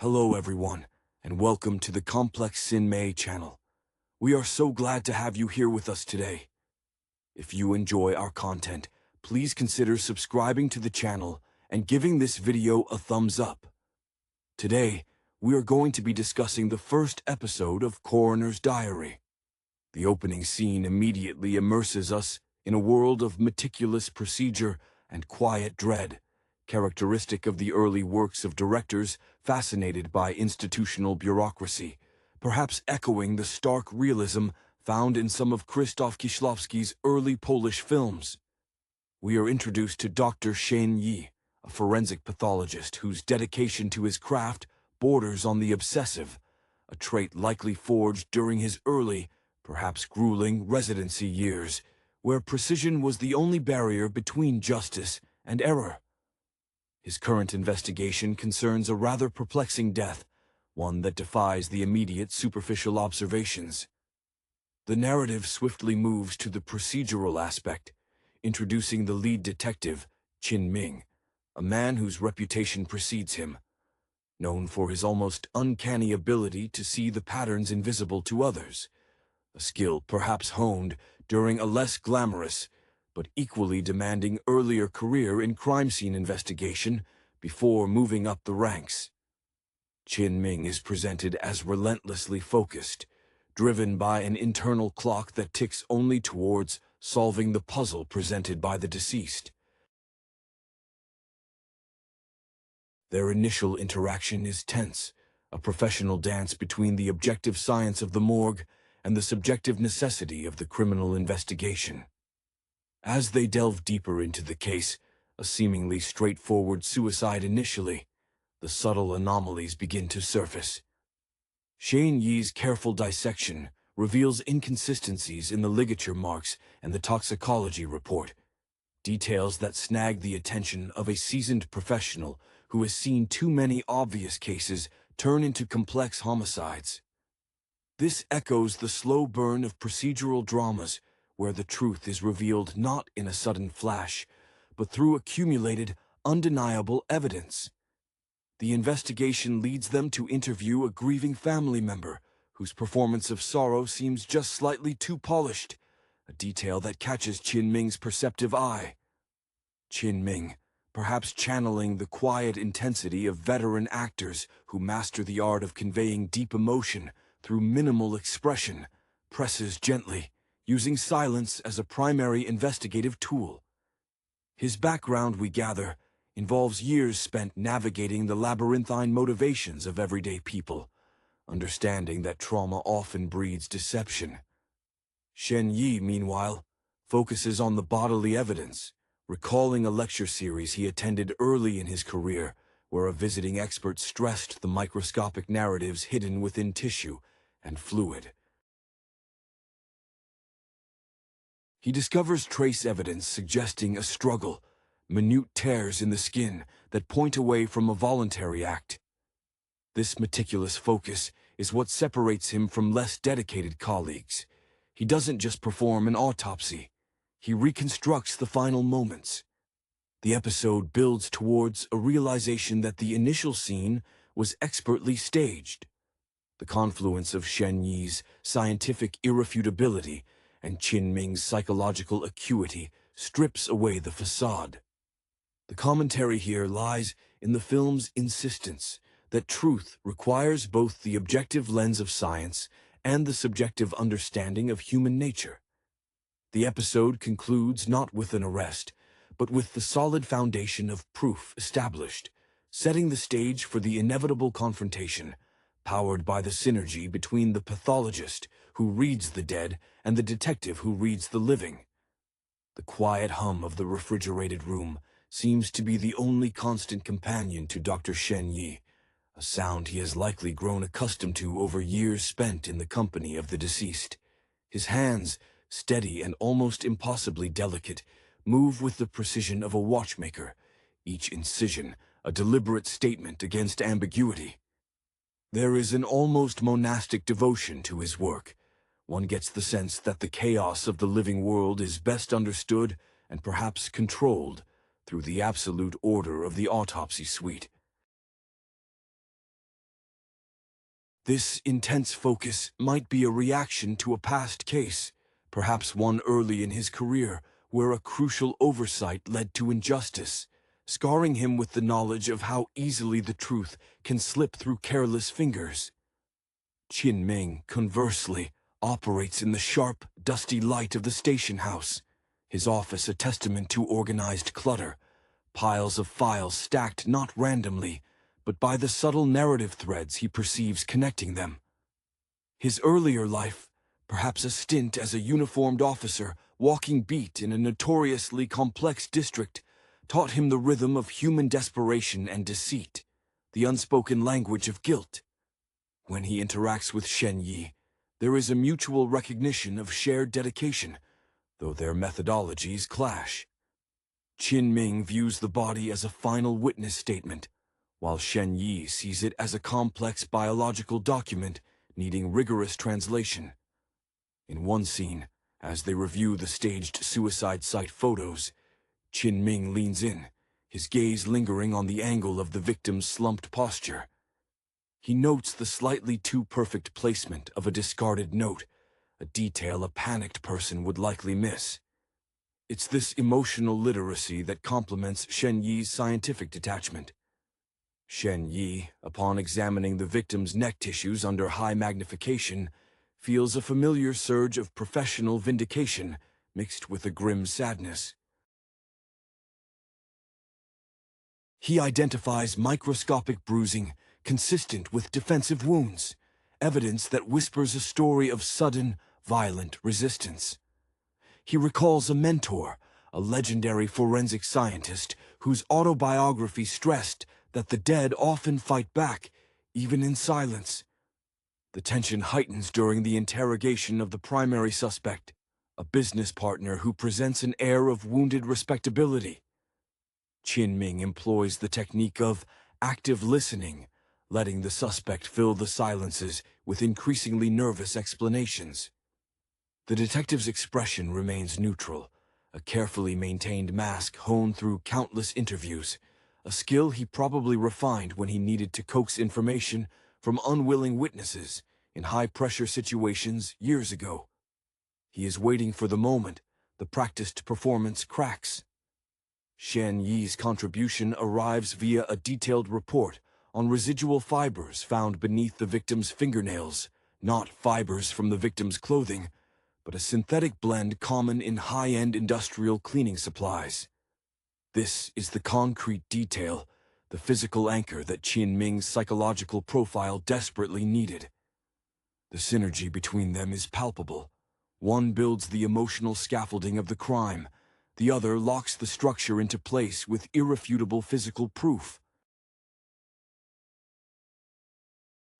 Hello everyone, and welcome to the Complex Cinema channel. We are so glad to have you here with us today. If you enjoy our content, please consider subscribing to the channel and giving this video a thumbs up. Today, we are going to be discussing the first episode of Koroner's Diary. The opening scene immediately immerses us in a world of meticulous procedure and quiet dread, characteristic of the early works of directors fascinated by institutional bureaucracy, perhaps echoing the stark realism found in some of Krzysztof Kieślowski's early Polish films. We are introduced to Dr. Chengen, a forensic pathologist whose dedication to his craft borders on the obsessive, a trait likely forged during his early, perhaps grueling, residency years, where precision was the only barrier between justice and error. His current investigation concerns a rather perplexing death, one that defies the immediate superficial observations. The narrative swiftly moves to the procedural aspect, introducing the lead detective, Chengen, a man whose reputation precedes him. Known for his almost uncanny ability to see the patterns invisible to others, a skill perhaps honed during a less glamorous but equally demanding earlier career in crime scene investigation before moving up the ranks. Chengen is presented as relentlessly focused, driven by an internal clock that ticks only towards solving the puzzle presented by the deceased. Their initial interaction is tense, a professional dance between the objective science of the morgue and the subjective necessity of the criminal investigation. As they delve deeper into the case, a seemingly straightforward suicide initially, the subtle anomalies begin to surface. Chengen's careful dissection reveals inconsistencies in the ligature marks and the toxicology report, details that snag the attention of a seasoned professional who has seen too many obvious cases turn into complex homicides. This echoes the slow burn of procedural dramas where the truth is revealed not in a sudden flash, but through accumulated, undeniable evidence. The investigation leads them to interview a grieving family member whose performance of sorrow seems just slightly too polished, a detail that catches Chengen's perceptive eye. Chengen, perhaps channeling the quiet intensity of veteran actors who master the art of conveying deep emotion through minimal expression, presses gently, using silence as a primary investigative tool. His background, we gather, involves years spent navigating the labyrinthine motivations of everyday people, understanding that trauma often breeds deception. Chengen, meanwhile, focuses on the bodily evidence, recalling a lecture series he attended early in his career, where a visiting expert stressed the microscopic narratives hidden within tissue and fluid. He discovers trace evidence suggesting a struggle, minute tears in the skin that point away from a voluntary act. This meticulous focus is what separates him from less dedicated colleagues. He doesn't just perform an autopsy, he reconstructs the final moments. The episode builds towards a realization that the initial scene was expertly staged. The confluence of Chengen's scientific irrefutability and Chengen's psychological acuity strips away the facade. The commentary here lies in the film's insistence that truth requires both the objective lens of science and the subjective understanding of human nature. The episode concludes not with an arrest, but with the solid foundation of proof established, setting the stage for the inevitable confrontation, powered by the synergy between the pathologist who reads the dead and the detective who reads the living. The quiet hum of the refrigerated room seems to be the only constant companion to Dr. Chengen, a sound he has likely grown accustomed to over years spent in the company of the deceased. His hands, steady and almost impossibly delicate, move with the precision of a watchmaker, each incision a deliberate statement against ambiguity. There is an almost monastic devotion to his work. One gets the sense that the chaos of the living world is best understood and perhaps controlled through the absolute order of the autopsy suite. This intense focus might be a reaction to a past case, perhaps one early in his career, where a crucial oversight led to injustice, scarring him with the knowledge of how easily the truth can slip through careless fingers. Qin Ming, conversely, operates in the sharp, dusty light of the station house, his office a testament to organized clutter, piles of files stacked not randomly, but by the subtle narrative threads he perceives connecting them. His earlier life, perhaps a stint as a uniformed officer walking beat in a notoriously complex district, taught him the rhythm of human desperation and deceit, the unspoken language of guilt. When he interacts with Shen Yi, there is a mutual recognition of shared dedication, though their methodologies clash. Qin Ming views the body as a final witness statement, while Shen Yi sees it as a complex biological document needing rigorous translation. In one scene, as they review the staged suicide site photos, Qin Ming leans in, his gaze lingering on the angle of the victim's slumped posture. He notes the slightly too perfect placement of a discarded note, a detail a panicked person would likely miss. It's this emotional literacy that complements Shen Yi's scientific detachment. Shen Yi, upon examining the victim's neck tissues under high magnification, feels a familiar surge of professional vindication mixed with a grim sadness. He identifies microscopic bruising consistent with defensive wounds, evidence that whispers a story of sudden, violent resistance. He recalls a mentor, a legendary forensic scientist whose autobiography stressed that the dead often fight back, even in silence. The tension heightens during the interrogation of the primary suspect, a business partner who presents an air of wounded respectability. Qin Ming employs the technique of active listening, letting the suspect fill the silences with increasingly nervous explanations. The detective's expression remains neutral, a carefully maintained mask honed through countless interviews, a skill he probably refined when he needed to coax information from unwilling witnesses in high-pressure situations years ago. He is waiting for the moment the practiced performance cracks. Shen Yi's contribution arrives via a detailed report on residual fibers found beneath the victim's fingernails, not fibers from the victim's clothing, but a synthetic blend common in high-end industrial cleaning supplies. This is the concrete detail, the physical anchor that Qin Ming's psychological profile desperately needed. The synergy between them is palpable. One builds the emotional scaffolding of the crime, the other locks the structure into place with irrefutable physical proof.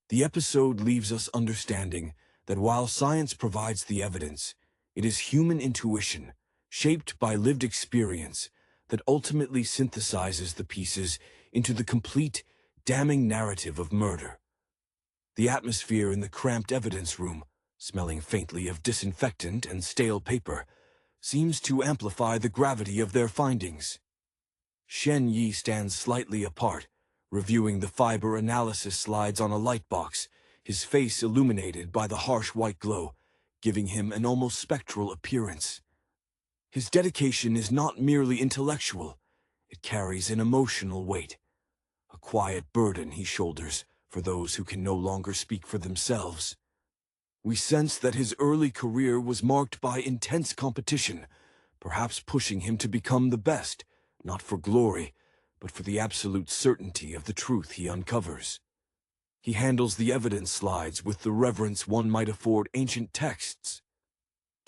The episode leaves us understanding that while science provides the evidence, it is human intuition, shaped by lived experience, that ultimately synthesizes the pieces into the complete, damning narrative of murder. The atmosphere in the cramped evidence room, smelling faintly of disinfectant and stale paper, seems to amplify the gravity of their findings. Shen Yi stands slightly apart, reviewing the fiber analysis slides on a light box, his face illuminated by the harsh white glow, giving him an almost spectral appearance. His dedication is not merely intellectual, it carries an emotional weight, a quiet burden he shoulders for those who can no longer speak for themselves. We sense that his early career was marked by intense competition, perhaps pushing him to become the best, not for glory, but for the absolute certainty of the truth he uncovers. He handles the evidence slides with the reverence one might afford ancient texts.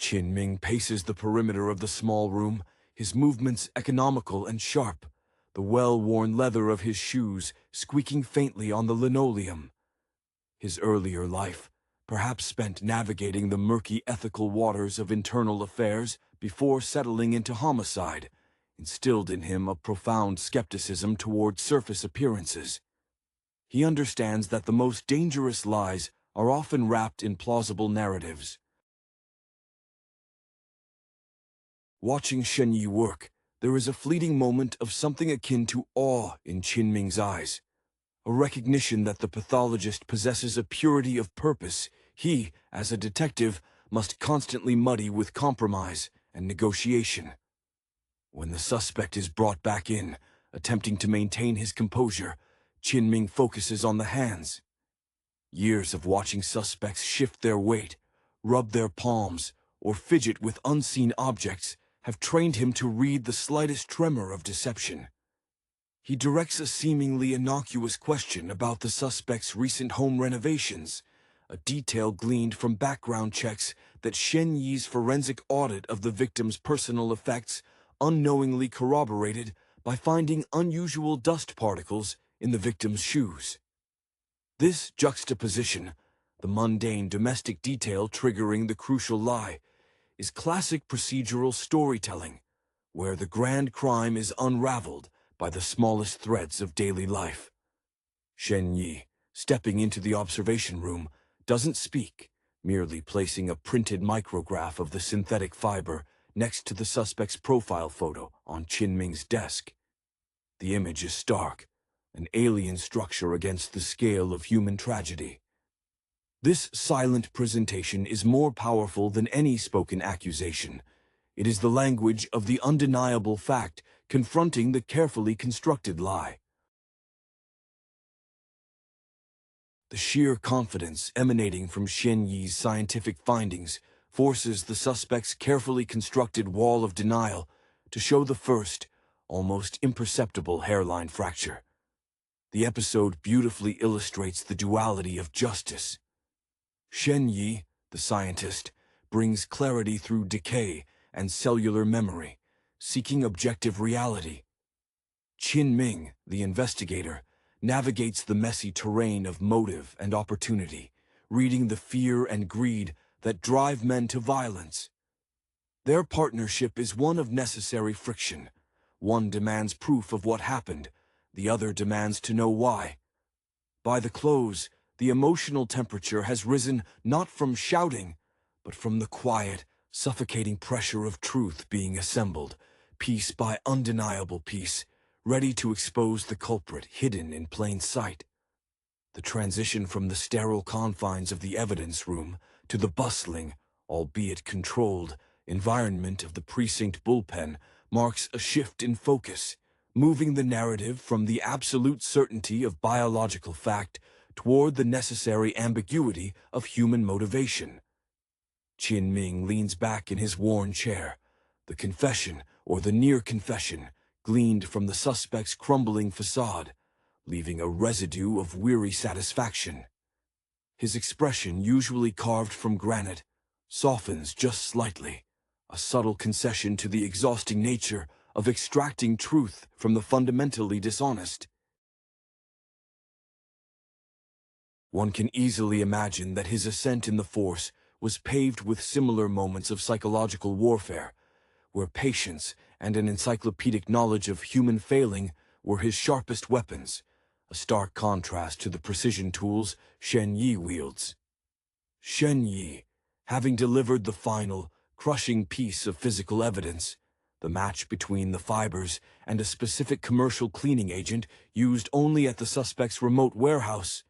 Qin Ming paces the perimeter of the small room, his movements economical and sharp, the well-worn leather of his shoes squeaking faintly on the linoleum. His earlier life, perhaps spent navigating the murky ethical waters of internal affairs before settling into homicide, instilled in him a profound skepticism toward surface appearances. He understands that the most dangerous lies are often wrapped in plausible narratives. Watching Shen Yi work, there is a fleeting moment of something akin to awe in Qin Ming's eyes. a recognition that the pathologist possesses a purity of purpose he, as a detective, must constantly muddy with compromise and negotiation. When the suspect is brought back in, attempting to maintain his composure, Qin focuses on the hands. Years of watching suspects shift their weight, rub their palms, or fidget with unseen objects have trained him to read the slightest tremor of deception. He directs a seemingly innocuous question about the suspect's recent home renovations, a detail gleaned from background checks that Shen Yi's forensic audit of the victim's personal effects unknowingly corroborated by finding unusual dust particles in the victim's shoes. This juxtaposition, the mundane domestic detail triggering the crucial lie, is classic procedural storytelling, where the grand crime is unraveled by the smallest threads of daily life. Shen Yi, stepping into the observation room, doesn't speak, merely placing a printed micrograph of the synthetic fiber next to the suspect's profile photo on Qin desk. The image is stark, an alien structure against the scale of human tragedy. This silent presentation is more powerful than any spoken accusation. It is the language of the undeniable fact confronting the carefully constructed lie. The sheer confidence emanating from Shen Yi's scientific findings forces the suspect's carefully constructed wall of denial to show the first, almost imperceptible hairline fracture. The episode beautifully illustrates the duality of justice. Shen Yi, the scientist, brings clarity through decay and cellular memory, seeking objective reality. Qin, the investigator, navigates the messy terrain of motive and opportunity, reading the fear and greed that drive men to violence. Their partnership is one of necessary friction. One demands proof of what happened, the other demands to know why. By the close, the emotional temperature has risen not from shouting, but from the quiet, suffocating pressure of truth being assembled, piece by undeniable piece, ready to expose the culprit hidden in plain sight. The transition from the sterile confines of the evidence room to the bustling, albeit controlled, environment of the precinct bullpen marks a shift in focus, moving the narrative from the absolute certainty of biological fact toward the necessary ambiguity of human motivation. Qin leans back in his worn chair, the confession or the near confession gleaned from the suspect's crumbling facade, leaving a residue of weary satisfaction. His expression, usually carved from granite, softens just slightly, a subtle concession to the exhausting nature of extracting truth from the fundamentally dishonest. One can easily imagine that his ascent in the force was paved with similar moments of psychological warfare, where patience and an encyclopedic knowledge of human failing were his sharpest weapons, a stark contrast to the precision tools Shen Yi wields. Shen Yi, having delivered the final, crushing piece of physical evidence, the match between the fibers and a specific commercial cleaning agent used only at the suspect's remote warehouse,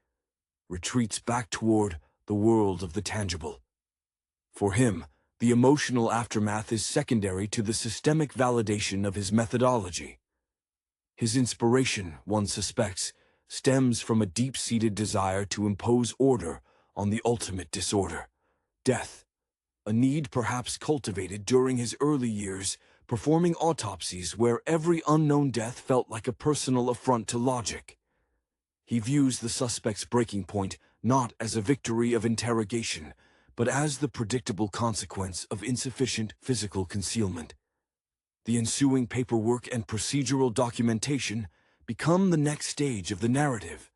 retreats back toward the world of the tangible. For him, the emotional aftermath is secondary to the systemic validation of his methodology. His inspiration, one suspects, stems from a deep-seated desire to impose order on the ultimate disorder, death, a need perhaps cultivated during his early years, performing autopsies where every unknown death felt like a personal affront to logic. He views the suspect's breaking point not as a victory of interrogation, but as the predictable consequence of insufficient physical concealment. The ensuing paperwork and procedural documentation become the next stage of the narrative.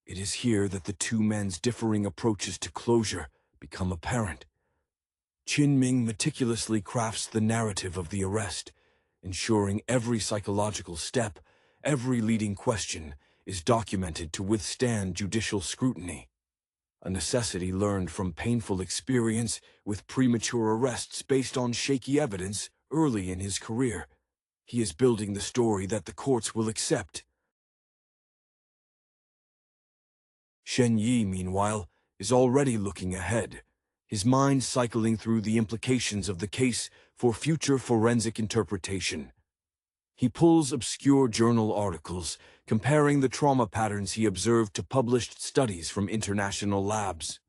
It is here that the two men's differing approaches to closure become apparent. Qin meticulously crafts the narrative of the arrest, ensuring every psychological step, every leading question, is documented to withstand judicial scrutiny. A necessity learned from painful experience with premature arrests based on shaky evidence early in his career. He is building the story that the courts will accept. Shen Yi, meanwhile, is already looking ahead, his mind cycling through the implications of the case for future forensic interpretation. He pulls obscure journal articles, comparing the trauma patterns he observed to published studies from international labs.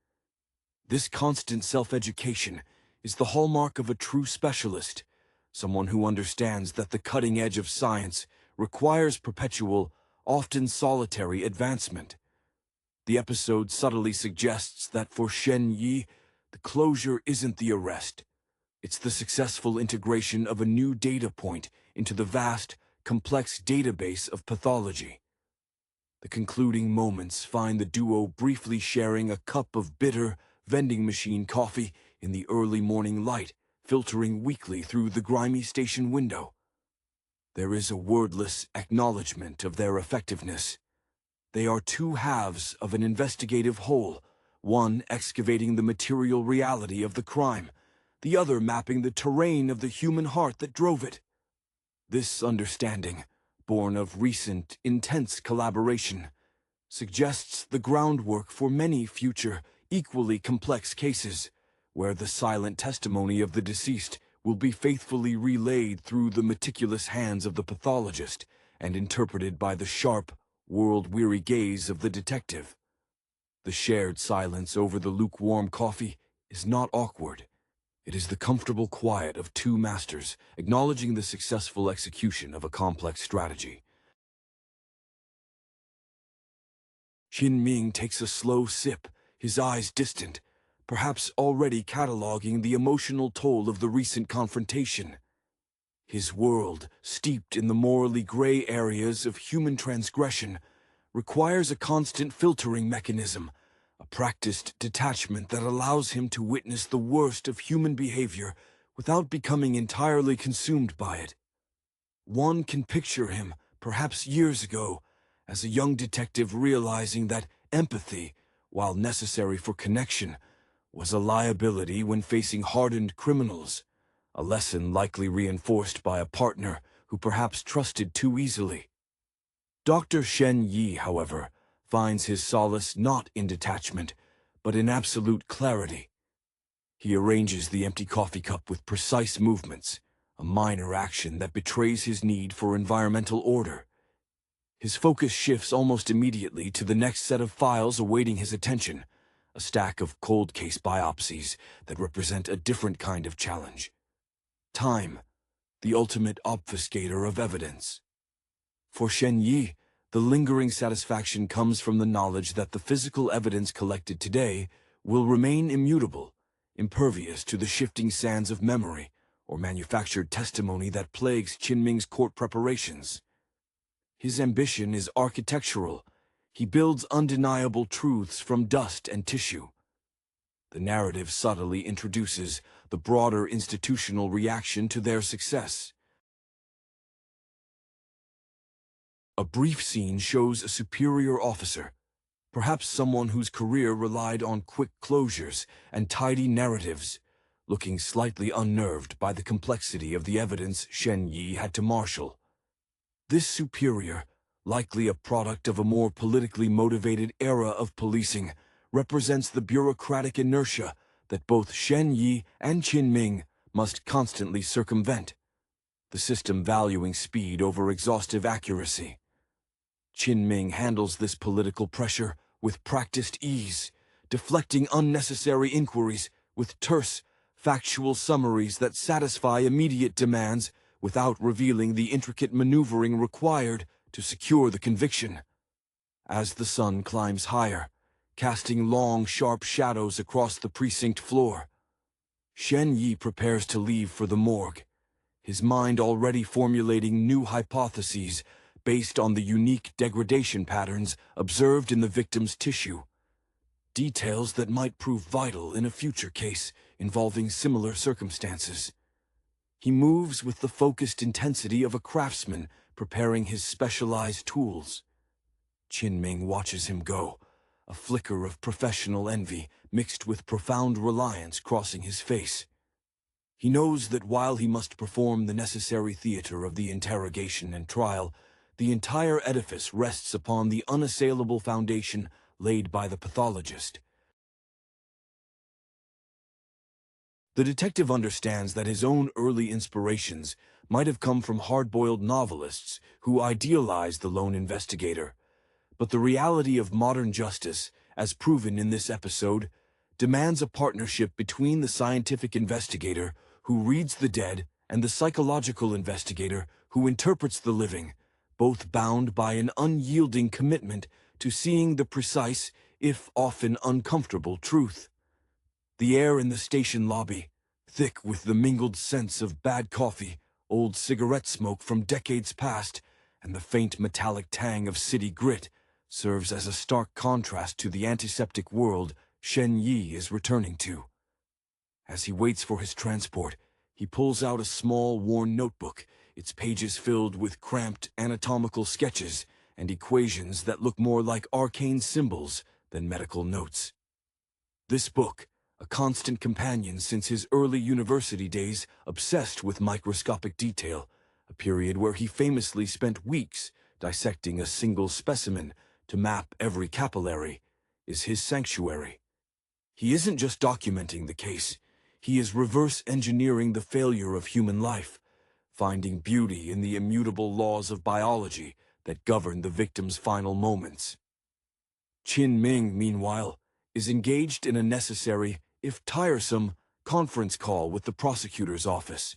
This constant self-education is the hallmark of a true specialist, someone who understands that the cutting edge of science requires perpetual, often solitary advancement. The episode subtly suggests that for Shen Yi, the closure isn't the arrest. It's the successful integration of a new data point into the vast, complex database of pathology. The concluding moments find the duo briefly sharing a cup of bitter, vending machine coffee in the early morning light, filtering weakly through the grimy station window. There is a wordless acknowledgement of their effectiveness. They are two halves of an investigative whole, one excavating the material reality of the crime, the other mapping the terrain of the human heart that drove it. This understanding, born of recent, intense collaboration, suggests the groundwork for many future, equally complex cases, where the silent testimony of the deceased will be faithfully relayed through the meticulous hands of the pathologist and interpreted by the sharp, world-weary gaze of the detective. The shared silence over the lukewarm coffee is not awkward. It is the comfortable quiet of two masters acknowledging the successful execution of a complex strategy. Qin Ming takes a slow sip, his eyes distant, perhaps already cataloging the emotional toll of the recent confrontation. His world, steeped in the morally gray areas of human transgression, requires a constant filtering mechanism, a practiced detachment that allows him to witness the worst of human behavior without becoming entirely consumed by it. One can picture him, perhaps years ago, as a young detective realizing that empathy, while necessary for connection, was a liability when facing hardened criminals, a lesson likely reinforced by a partner who perhaps trusted too easily. Dr. Shen Yi, however, finds his solace not in detachment, but in absolute clarity. He arranges the empty coffee cup with precise movements, a minor action that betrays his need for environmental order. His focus shifts almost immediately to the next set of files awaiting his attention, a stack of cold case biopsies that represent a different kind of challenge. Time, the ultimate obfuscator of evidence. For Shen Yi, the lingering satisfaction comes from the knowledge that the physical evidence collected today will remain immutable, impervious to the shifting sands of memory or manufactured testimony that plagues Qin Ming's court preparations. His ambition is architectural. He builds undeniable truths from dust and tissue. The narrative subtly introduces the broader institutional reaction to their success. A brief scene shows a superior officer, perhaps someone whose career relied on quick closures and tidy narratives, looking slightly unnerved by the complexity of the evidence Shen Yi had to marshal. This superior, likely a product of a more politically motivated era of policing, represents the bureaucratic inertia that both Shen Yi and Qin Ming must constantly circumvent, the system valuing speed over exhaustive accuracy. Qin Ming handles this political pressure with practiced ease, deflecting unnecessary inquiries with terse, factual summaries that satisfy immediate demands without revealing the intricate maneuvering required to secure the conviction. As the sun climbs higher, casting long, sharp shadows across the precinct floor, Shen Yi prepares to leave for the morgue, his mind already formulating new hypotheses based on the unique degradation patterns observed in the victim's tissue, details that might prove vital in a future case involving similar circumstances. He moves with the focused intensity of a craftsman preparing his specialized tools. Qin Ming watches him go, a flicker of professional envy mixed with profound reliance crossing his face. He knows that while he must perform the necessary theater of the interrogation and trial, the entire edifice rests upon the unassailable foundation laid by the pathologist. The detective understands that his own early inspirations might have come from hard-boiled novelists who idealized the lone investigator. But the reality of modern justice, as proven in this episode, demands a partnership between the scientific investigator who reads the dead and the psychological investigator who interprets the living, both bound by an unyielding commitment to seeing the precise, if often uncomfortable, truth. The air in the station lobby, thick with the mingled scents of bad coffee, old cigarette smoke from decades past, and the faint metallic tang of city grit, serves as a stark contrast to the antiseptic world Shen Yi is returning to. As he waits for his transport, he pulls out a small, worn notebook, its pages filled with cramped anatomical sketches and equations that look more like arcane symbols than medical notes. This book, a constant companion since his early university days, obsessed with microscopic detail, a period where he famously spent weeks dissecting a single specimen to map every capillary, is his sanctuary. He isn't just documenting the case, he is reverse engineering the failure of human life, finding beauty in the immutable laws of biology that govern the victim's final moments. Qin Ming, meanwhile, is engaged in a necessary, if tiresome, conference call with the prosecutor's office.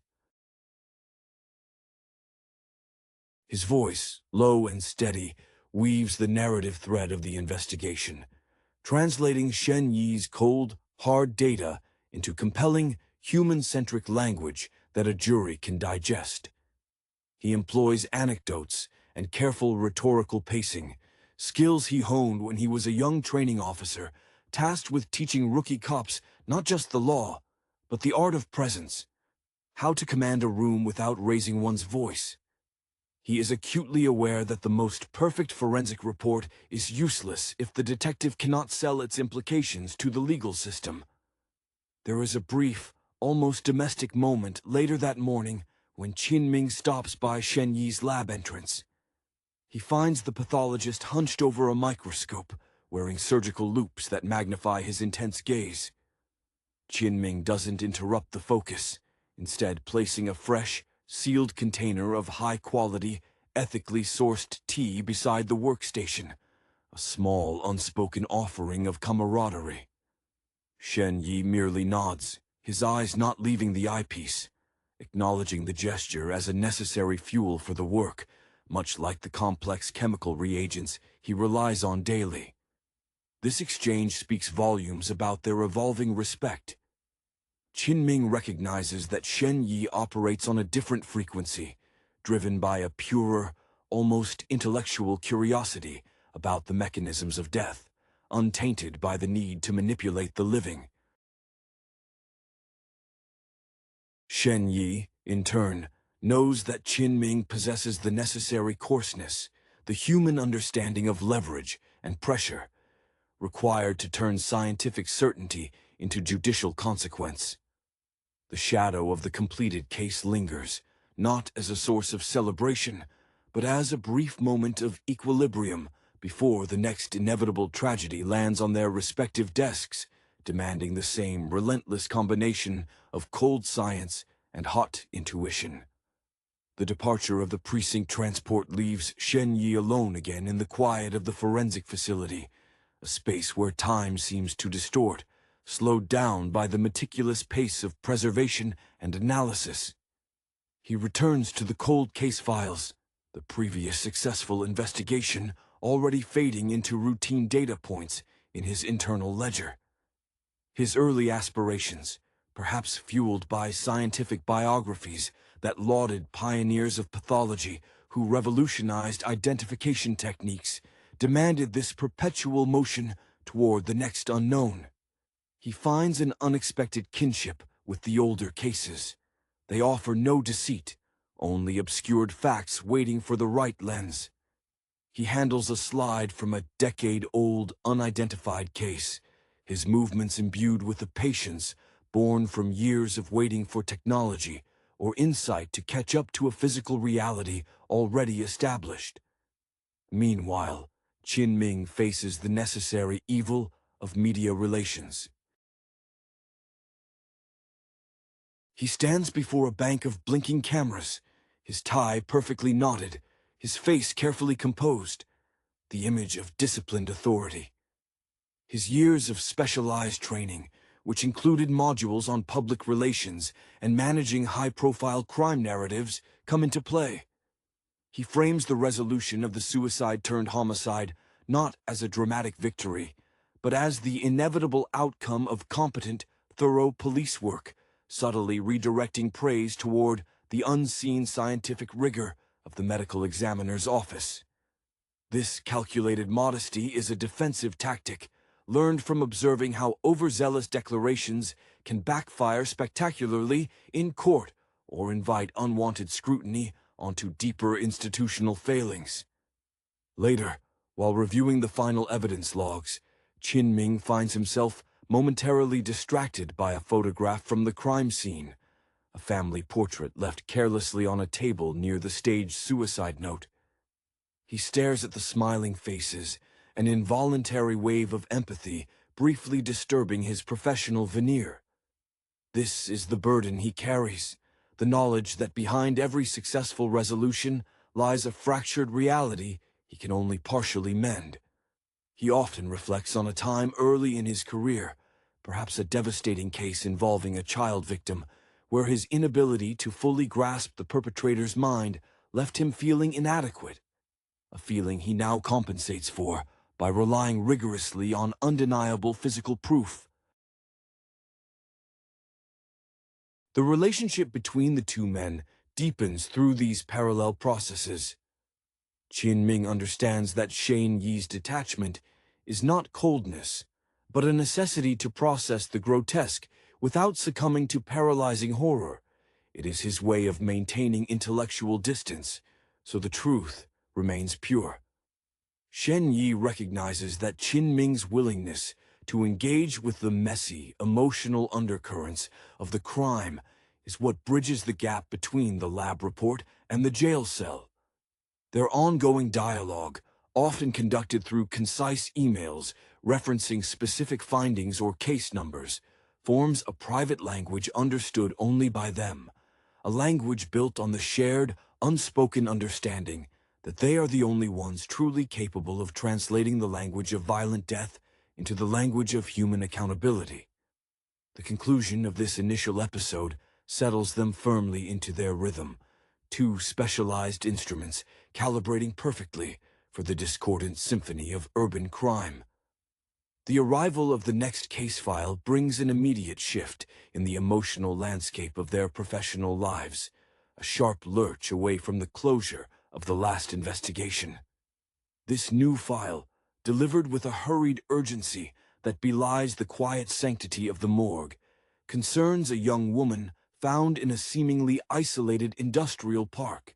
His voice, low and steady, weaves the narrative thread of the investigation, translating Shen Yi's cold, hard data into compelling, human-centric language that a jury can digest. He employs anecdotes and careful rhetorical pacing, skills he honed when he was a young training officer, tasked with teaching rookie cops not just the law, but the art of presence, how to command a room without raising one's voice. He is acutely aware that the most perfect forensic report is useless if the detective cannot sell its implications to the legal system. There is a brief, almost domestic moment later that morning when Qin Ming stops by Shen Yi's lab entrance. He finds the pathologist hunched over a microscope, wearing surgical loupes that magnify his intense gaze. Qin Ming doesn't interrupt the focus, instead placing a fresh, sealed container of high-quality, ethically sourced tea beside the workstation, a small, unspoken offering of camaraderie. Shen Yi merely nods, his eyes not leaving the eyepiece, acknowledging the gesture as a necessary fuel for the work, much like the complex chemical reagents he relies on daily. This exchange speaks volumes about their evolving respect. Qin Ming recognizes that Shen Yi operates on a different frequency, driven by a purer, almost intellectual curiosity about the mechanisms of death, untainted by the need to manipulate the living. Shen Yi, in turn, knows that Qin Ming possesses the necessary coarseness, the human understanding of leverage and pressure, required to turn scientific certainty into judicial consequence. The shadow of the completed case lingers, not as a source of celebration, but as a brief moment of equilibrium before the next inevitable tragedy lands on their respective desks, demanding the same relentless combination of cold science and hot intuition. The departure of the precinct transport leaves Shen Yi alone again in the quiet of the forensic facility, a space where time seems to distort, slowed down by the meticulous pace of preservation and analysis. He returns to the cold case files, the previous successful investigation already fading into routine data points in his internal ledger. His early aspirations, perhaps fueled by scientific biographies that lauded pioneers of pathology who revolutionized identification techniques, demanded this perpetual motion toward the next unknown. He finds an unexpected kinship with the older cases. They offer no deceit, only obscured facts waiting for the right lens. He handles a slide from a decade-old, unidentified case, his movements imbued with a patience born from years of waiting for technology or insight to catch up to a physical reality already established. Meanwhile, Qin Ming faces the necessary evil of media relations. He stands before a bank of blinking cameras, his tie perfectly knotted, his face carefully composed, the image of disciplined authority. His years of specialized training, which included modules on public relations and managing high-profile crime narratives, come into play. He frames the resolution of the suicide-turned-homicide not as a dramatic victory, but as the inevitable outcome of competent, thorough police work, subtly redirecting praise toward the unseen scientific rigor of the medical examiner's office. This calculated modesty is a defensive tactic, learned from observing how overzealous declarations can backfire spectacularly in court or invite unwanted scrutiny onto deeper institutional failings. Later, while reviewing the final evidence logs, Qin Ming finds himself momentarily distracted by a photograph from the crime scene, a family portrait left carelessly on a table near the staged suicide note. He stares at the smiling faces, an involuntary wave of empathy briefly disturbing his professional veneer. This is the burden he carries, the knowledge that behind every successful resolution lies a fractured reality he can only partially mend. He often reflects on a time early in his career, perhaps a devastating case involving a child victim, where his inability to fully grasp the perpetrator's mind left him feeling inadequate, a feeling he now compensates for by relying rigorously on undeniable physical proof. The relationship between the two men deepens through these parallel processes. Qin Ming understands that Shen Yi's detachment is not coldness, but a necessity to process the grotesque without succumbing to paralyzing horror. It is his way of maintaining intellectual distance, so the truth remains pure. Shen Yi recognizes that Qin Ming's willingness to engage with the messy, emotional undercurrents of the crime is what bridges the gap between the lab report and the jail cell. Their ongoing dialogue, often conducted through concise emails referencing specific findings or case numbers, forms a private language understood only by them, a language built on the shared, unspoken understanding that they are the only ones truly capable of translating the language of violent death into the language of human accountability. The conclusion of this initial episode settles them firmly into their rhythm, two specialized instruments calibrating perfectly for the discordant symphony of urban crime. The arrival of the next case file brings an immediate shift in the emotional landscape of their professional lives, a sharp lurch away from the closure of the last investigation. This new file, delivered with a hurried urgency that belies the quiet sanctity of the morgue, concerns a young woman found in a seemingly isolated industrial park,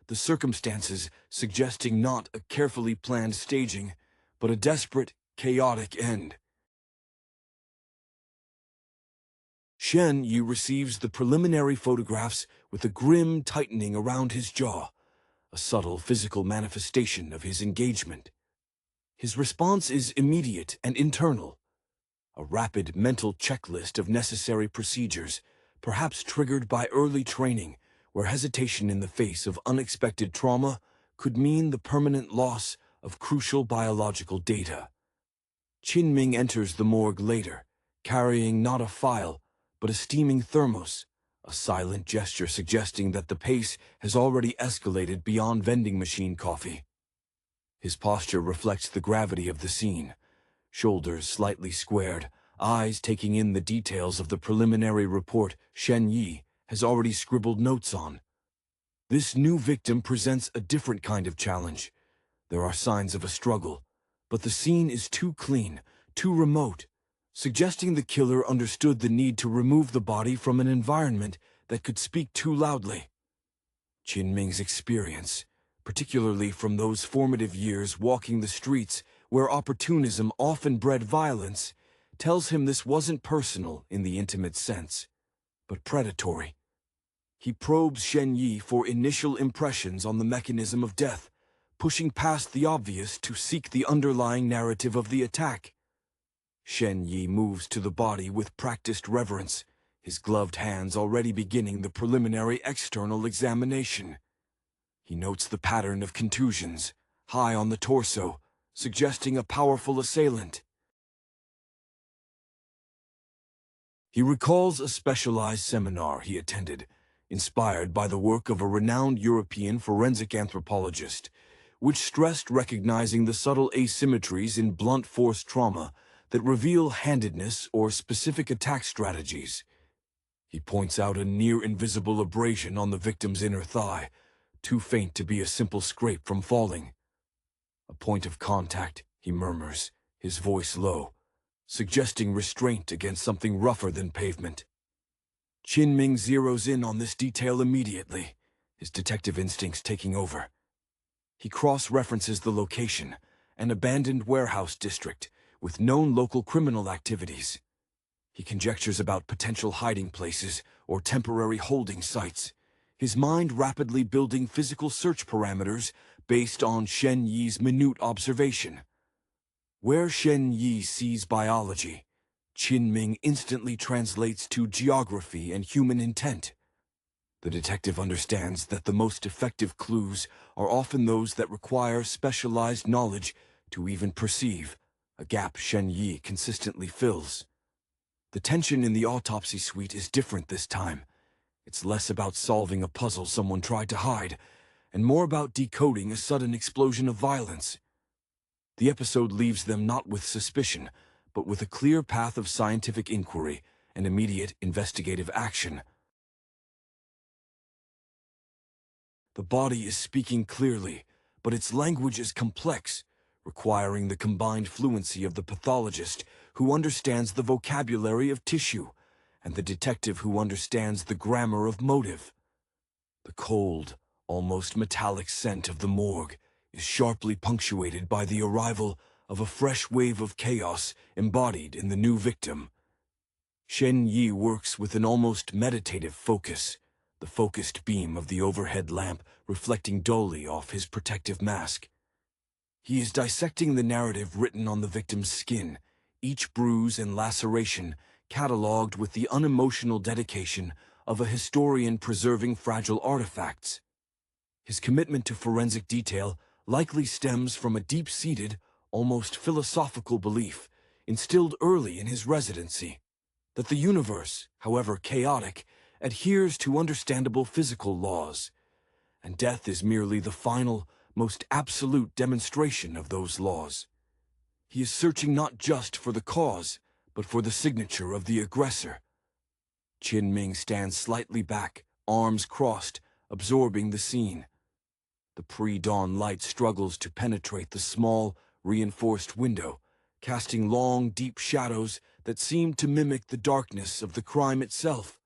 the circumstances suggesting not a carefully planned staging, but a desperate, chaotic end. Shen Yi receives the preliminary photographs with a grim tightening around his jaw, a subtle physical manifestation of his engagement. His response is immediate and internal, a rapid mental checklist of necessary procedures, perhaps triggered by early training, where hesitation in the face of unexpected trauma could mean the permanent loss of crucial biological data. Qin Ming enters the morgue later, carrying not a file, but a steaming thermos, a silent gesture suggesting that the pace has already escalated beyond vending machine coffee. His posture reflects the gravity of the scene, shoulders slightly squared, eyes taking in the details of the preliminary report Shen Yi has already scribbled notes on. This new victim presents a different kind of challenge. There are signs of a struggle, but the scene is too clean, too remote, suggesting the killer understood the need to remove the body from an environment that could speak too loudly. Qin Ming's experience, particularly from those formative years walking the streets where opportunism often bred violence, tells him this wasn't personal in the intimate sense, but predatory. He probes Shen Yi for initial impressions on the mechanism of death, pushing past the obvious to seek the underlying narrative of the attack. Shen Yi moves to the body with practiced reverence, his gloved hands already beginning the preliminary external examination. He notes the pattern of contusions, high on the torso, suggesting a powerful assailant. He recalls a specialized seminar he attended, inspired by the work of a renowned European forensic anthropologist, which stressed recognizing the subtle asymmetries in blunt force trauma that reveal handedness or specific attack strategies. He points out a near-invisible abrasion on the victim's inner thigh, too faint to be a simple scrape from falling. "A point of contact," he murmurs, his voice low, suggesting restraint against something rougher than pavement. Qin zeroes in on this detail immediately, his detective instincts taking over. He cross-references the location, an abandoned warehouse district with known local criminal activities. He conjectures about potential hiding places or temporary holding sites, his mind rapidly building physical search parameters based on Shen Yi's minute observation. Where Shen Yi sees biology, Qin instantly translates to geography and human intent. The detective understands that the most effective clues are often those that require specialized knowledge to even perceive, a gap Shen Yi consistently fills. The tension in the autopsy suite is different this time. It's less about solving a puzzle someone tried to hide, and more about decoding a sudden explosion of violence. The episode leaves them not with suspicion, but with a clear path of scientific inquiry and immediate investigative action. The body is speaking clearly, but its language is complex, requiring the combined fluency of the pathologist who understands the vocabulary of tissue, and the detective who understands the grammar of motive. The cold, almost metallic scent of the morgue is sharply punctuated by the arrival of a fresh wave of chaos embodied in the new victim. Shen Yi works with an almost meditative focus, the focused beam of the overhead lamp reflecting dully off his protective mask. He is dissecting the narrative written on the victim's skin, each bruise and laceration catalogued with the unemotional dedication of a historian preserving fragile artifacts. His commitment to forensic detail likely stems from a deep-seated, almost philosophical belief, instilled early in his residency, that the universe, however chaotic, adheres to understandable physical laws, and death is merely the final, most absolute demonstration of those laws. He is searching not just for the cause, but for the signature of the aggressor. Qin stands slightly back, arms crossed, absorbing the scene. The pre-dawn light struggles to penetrate the small, reinforced window, casting long, deep shadows that seem to mimic the darkness of the crime itself.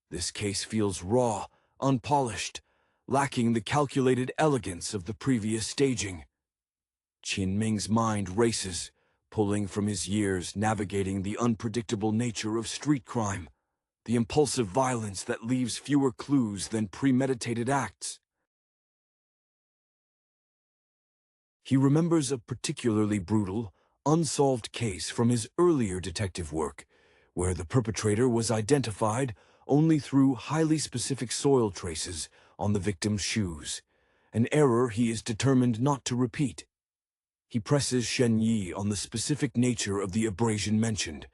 This case feels raw, unpolished, lacking the calculated elegance of the previous staging. Qin mind races, pulling from his years navigating the unpredictable nature of street crime, the impulsive violence that leaves fewer clues than premeditated acts. He remembers a particularly brutal, unsolved case from his earlier detective work, where the perpetrator was identified only through highly specific soil traces on the victim's shoes, an error he is determined not to repeat. He presses Shen Yi on the specific nature of the abrasion mentioned,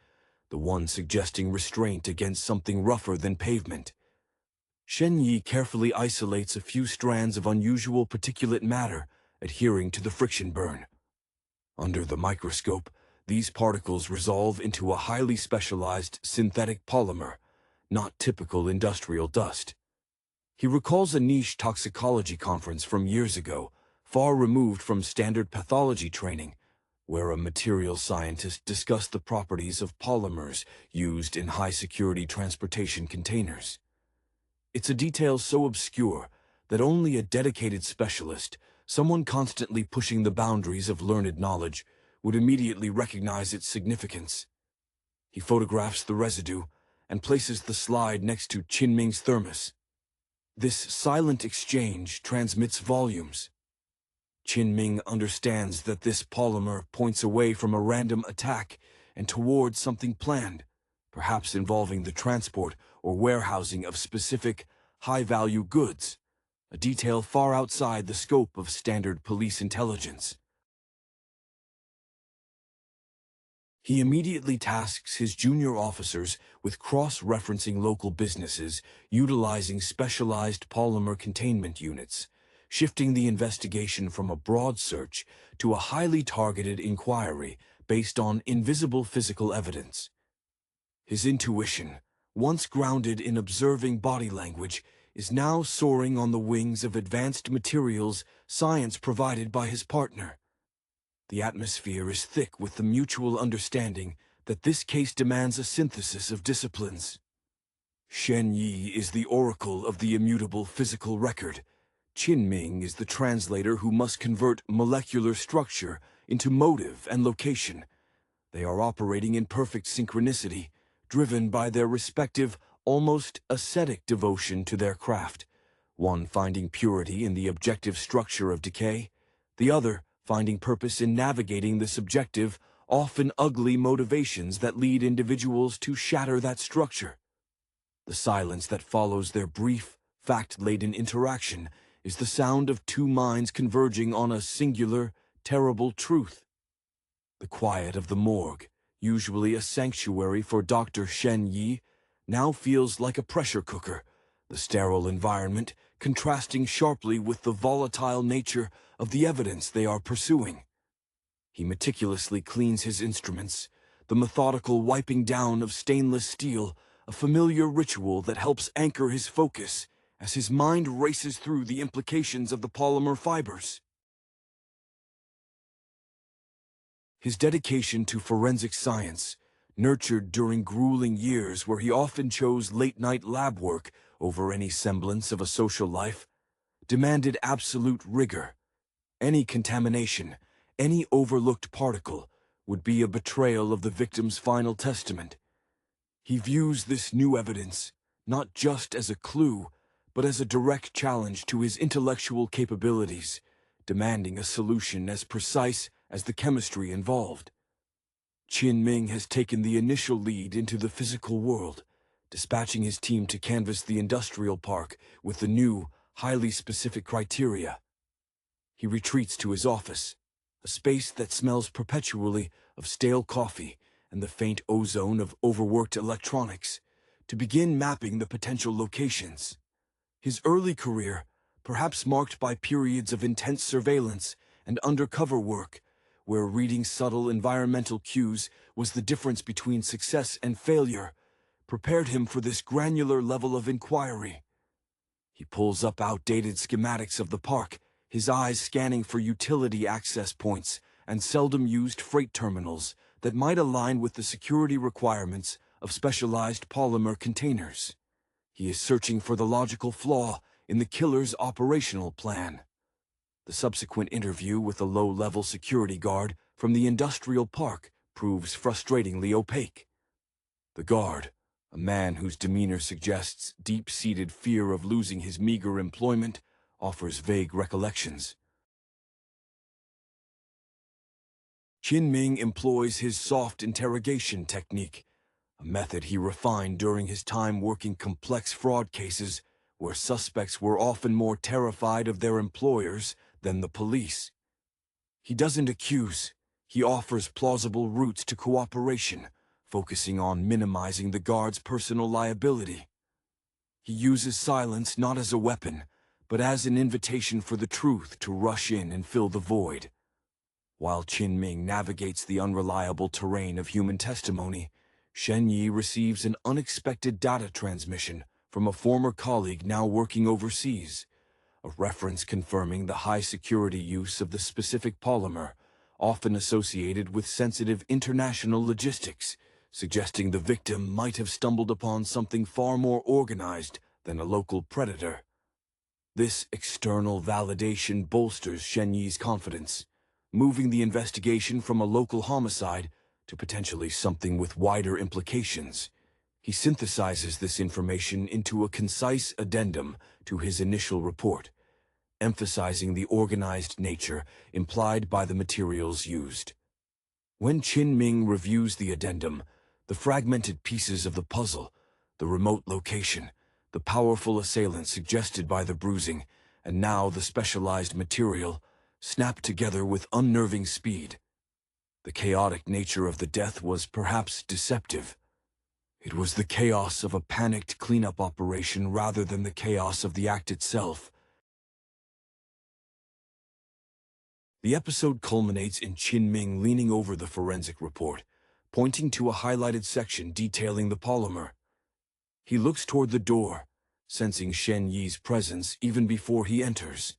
the one suggesting restraint against something rougher than pavement. Shen Yi carefully isolates a few strands of unusual particulate matter adhering to the friction burn. Under the microscope, these particles resolve into a highly specialized synthetic polymer, not typical industrial dust. He recalls a niche toxicology conference from years ago, far removed from standard pathology training, where a materials scientist discussed the properties of polymers used in high-security transportation containers. It's a detail so obscure that only a dedicated specialist, someone constantly pushing the boundaries of learned knowledge, would immediately recognize its significance. He photographs the residue and places the slide next to Qin thermos. This silent exchange transmits volumes. Ming understands that this polymer points away from a random attack and towards something planned, perhaps involving the transport or warehousing of specific, high-value goods, a detail far outside the scope of standard police intelligence. He immediately tasks his junior officers with cross-referencing local businesses utilizing specialized polymer containment units, shifting the investigation from a broad search to a highly targeted inquiry based on invisible physical evidence. His intuition, once grounded in observing body language, is now soaring on the wings of advanced materials science provided by his partner. The atmosphere is thick with the mutual understanding that this case demands a synthesis of disciplines. Shen Yi is the oracle of the immutable physical record. Ming is the translator who must convert molecular structure into motive and location. They are operating in perfect synchronicity, driven by their respective, almost ascetic devotion to their craft, one finding purity in the objective structure of decay, the other finding purpose in navigating the subjective, often ugly motivations that lead individuals to shatter that structure. The silence that follows their brief, fact-laden interaction is the sound of two minds converging on a singular, terrible truth. The quiet of the morgue, usually a sanctuary for Dr. Shen Yi, now feels like a pressure cooker, the sterile environment contrasting sharply with the volatile nature of the evidence they are pursuing. He meticulously cleans his instruments, the methodical wiping down of stainless steel, a familiar ritual that helps anchor his focus as his mind races through the implications of the polymer fibers. His dedication to forensic science, nurtured during grueling years where he often chose late-night lab work over any semblance of a social life, demanded absolute rigor. Any contamination, any overlooked particle, would be a betrayal of the victim's final testament. He views this new evidence not just as a clue, but as a direct challenge to his intellectual capabilities, demanding a solution as precise as the chemistry involved. Ming has taken the initial lead into the physical world, dispatching his team to canvass the industrial park with the new, highly specific criteria. He retreats to his office, a space that smells perpetually of stale coffee and the faint ozone of overworked electronics, to begin mapping the potential locations. His early career, perhaps marked by periods of intense surveillance and undercover work, where reading subtle environmental cues was the difference between success and failure, prepared him for this granular level of inquiry. He pulls up outdated schematics of the park, his eyes scanning for utility access points and seldom-used freight terminals that might align with the security requirements of specialized polymer containers. He is searching for the logical flaw in the killer's operational plan. The subsequent interview with a low-level security guard from the industrial park proves frustratingly opaque. The guard, a man whose demeanor suggests deep-seated fear of losing his meager employment, offers vague recollections. Ming employs his soft interrogation technique, a method he refined during his time working complex fraud cases where suspects were often more terrified of their employers than the police. He doesn't accuse, he offers plausible routes to cooperation, focusing on minimizing the guard's personal liability. He uses silence not as a weapon, but as an invitation for the truth to rush in and fill the void. While Ming navigates the unreliable terrain of human testimony, Shen Yi receives an unexpected data transmission from a former colleague now working overseas, a reference confirming the high-security use of the specific polymer, often associated with sensitive international logistics, suggesting the victim might have stumbled upon something far more organized than a local predator. This external validation bolsters Shen Yi's confidence, moving the investigation from a local homicide to potentially something with wider implications. He synthesizes this information into a concise addendum to his initial report, emphasizing the organized nature implied by the materials used. When Qin reviews the addendum, the fragmented pieces of the puzzle, the remote location, the powerful assailant suggested by the bruising, and now the specialized material, snap together with unnerving speed. The chaotic nature of the death was perhaps deceptive. It was the chaos of a panicked cleanup operation rather than the chaos of the act itself. The episode culminates in Qin leaning over the forensic report, pointing to a highlighted section detailing the polymer. He looks toward the door, sensing Shen Yi's presence even before he enters.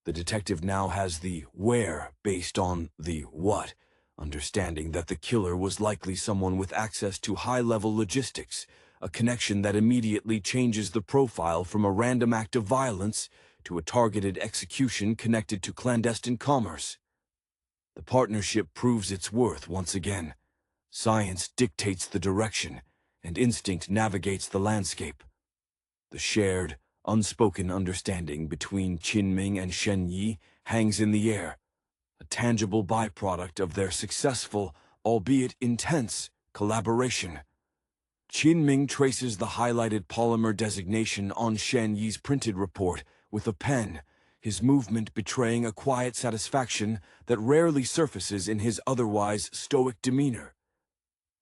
The detective now has the where based on the what, understanding that the killer was likely someone with access to high-level logistics, a connection that immediately changes the profile from a random act of violence to a targeted execution connected to clandestine commerce. The partnership proves its worth once again. Science dictates the direction, and instinct navigates the landscape. The shared, unspoken understanding between Qin and Shen Yi hangs in the air, a tangible byproduct of their successful, albeit intense, collaboration. Qin traces the highlighted polymer designation on Shen Yi's printed report with a pen, his movement betraying a quiet satisfaction that rarely surfaces in his otherwise stoic demeanor.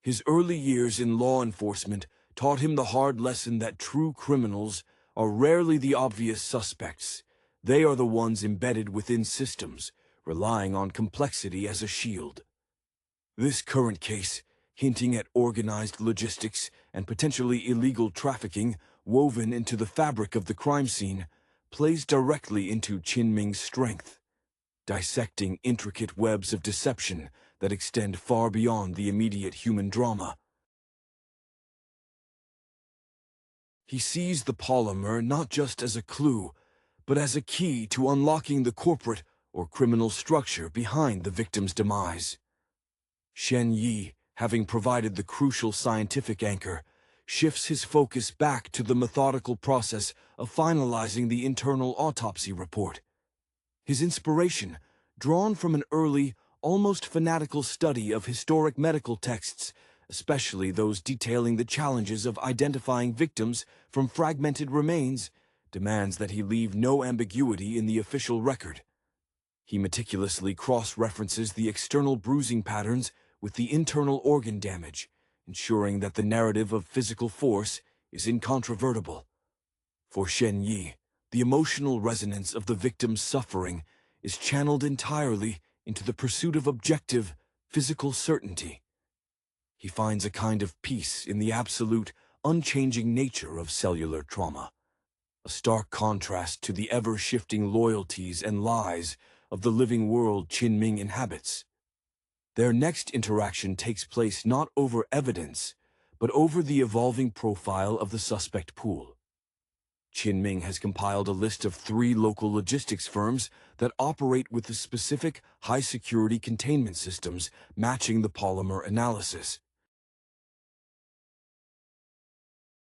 His early years in law enforcement taught him the hard lesson that true criminals are rarely the obvious suspects. They are the ones embedded within systems, relying on complexity as a shield. This current case, hinting at organized logistics and potentially illegal trafficking woven into the fabric of the crime scene, plays directly into Qin strength, dissecting intricate webs of deception that extend far beyond the immediate human drama. He sees the polymer not just as a clue, but as a key to unlocking the corporate or criminal structure behind the victim's demise. Shen Yi, having provided the crucial scientific anchor, shifts his focus back to the methodical process of finalizing the internal autopsy report. His inspiration, drawn from an early, almost fanatical study of historic medical texts, especially those detailing the challenges of identifying victims from fragmented remains, demands that he leave no ambiguity in the official record. He meticulously cross-references the external bruising patterns with the internal organ damage, ensuring that the narrative of physical force is incontrovertible. For Shen Yi, the emotional resonance of the victim's suffering is channeled entirely into the pursuit of objective, physical certainty. He finds a kind of peace in the absolute, unchanging nature of cellular trauma, a stark contrast to the ever-shifting loyalties and lies of the living world Qin inhabits. Their next interaction takes place not over evidence, but over the evolving profile of the suspect pool. Qin has compiled a list of 3 local logistics firms that operate with the specific high-security containment systems matching the polymer analysis.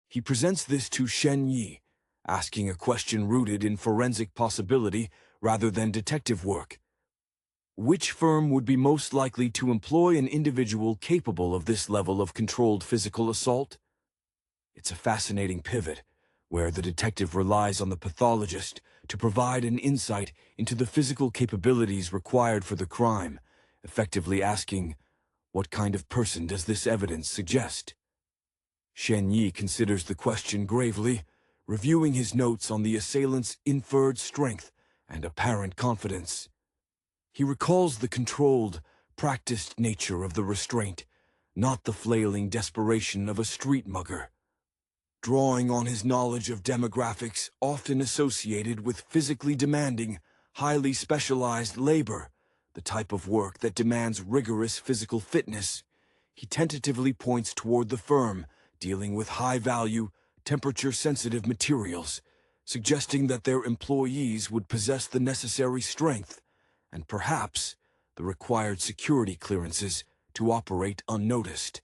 He presents this to Shen Yi, asking a question rooted in forensic possibility rather than detective work. Which firm would be most likely to employ an individual capable of this level of controlled physical assault? It's a fascinating pivot, where the detective relies on the pathologist to provide an insight into the physical capabilities required for the crime, effectively asking, what kind of person does this evidence suggest? Shen Yi considers the question gravely, reviewing his notes on the assailant's inferred strength and apparent confidence. He recalls the controlled, practiced nature of the restraint, not the flailing desperation of a street mugger. Drawing on his knowledge of demographics often associated with physically demanding, highly specialized labor, the type of work that demands rigorous physical fitness, he tentatively points toward the firm dealing with high-value, temperature-sensitive materials, suggesting that their employees would possess the necessary strength and perhaps the required security clearances to operate unnoticed.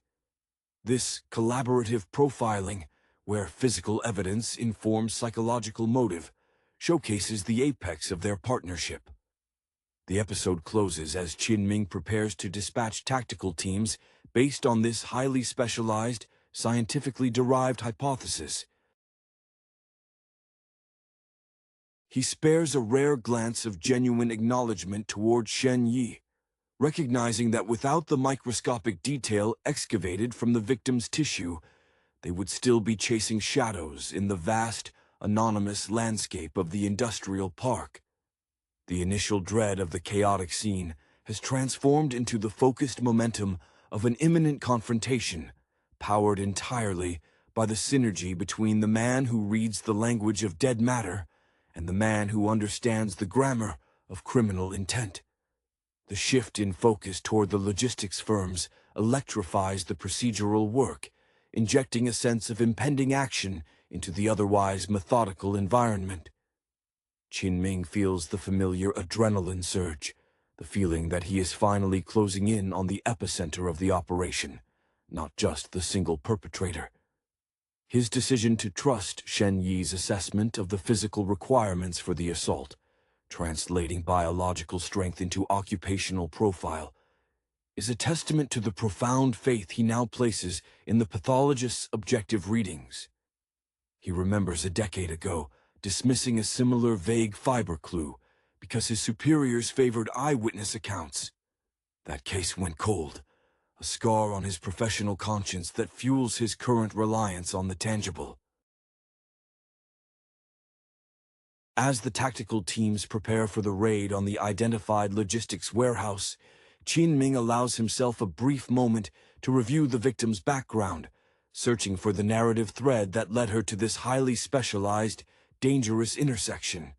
This collaborative profiling, where physical evidence informs psychological motive, showcases the apex of their partnership. The episode closes as Ming prepares to dispatch tactical teams based on this highly specialized, scientifically derived hypothesis. He spares a rare glance of genuine acknowledgement toward Shen Yi, recognizing that without the microscopic detail excavated from the victim's tissue, they would still be chasing shadows in the vast, anonymous landscape of the industrial park. The initial dread of the chaotic scene has transformed into the focused momentum of an imminent confrontation, powered entirely by the synergy between the man who reads the language of dead matter and the man who understands the grammar of criminal intent. The shift in focus toward the logistics firms electrifies the procedural work, injecting a sense of impending action into the otherwise methodical environment. Ming feels the familiar adrenaline surge, the feeling that he is finally closing in on the epicenter of the operation, not just the single perpetrator. His decision to trust Shen Yi's assessment of the physical requirements for the assault, translating biological strength into occupational profile, is a testament to the profound faith he now places in the pathologist's objective readings. He remembers a decade ago dismissing a similar vague fiber clue because his superiors favored eyewitness accounts. That case went cold, a scar on his professional conscience that fuels his current reliance on the tangible. As the tactical teams prepare for the raid on the identified logistics warehouse, Ming allows himself a brief moment to review the victim's background, searching for the narrative thread that led her to this highly specialized, dangerous intersection.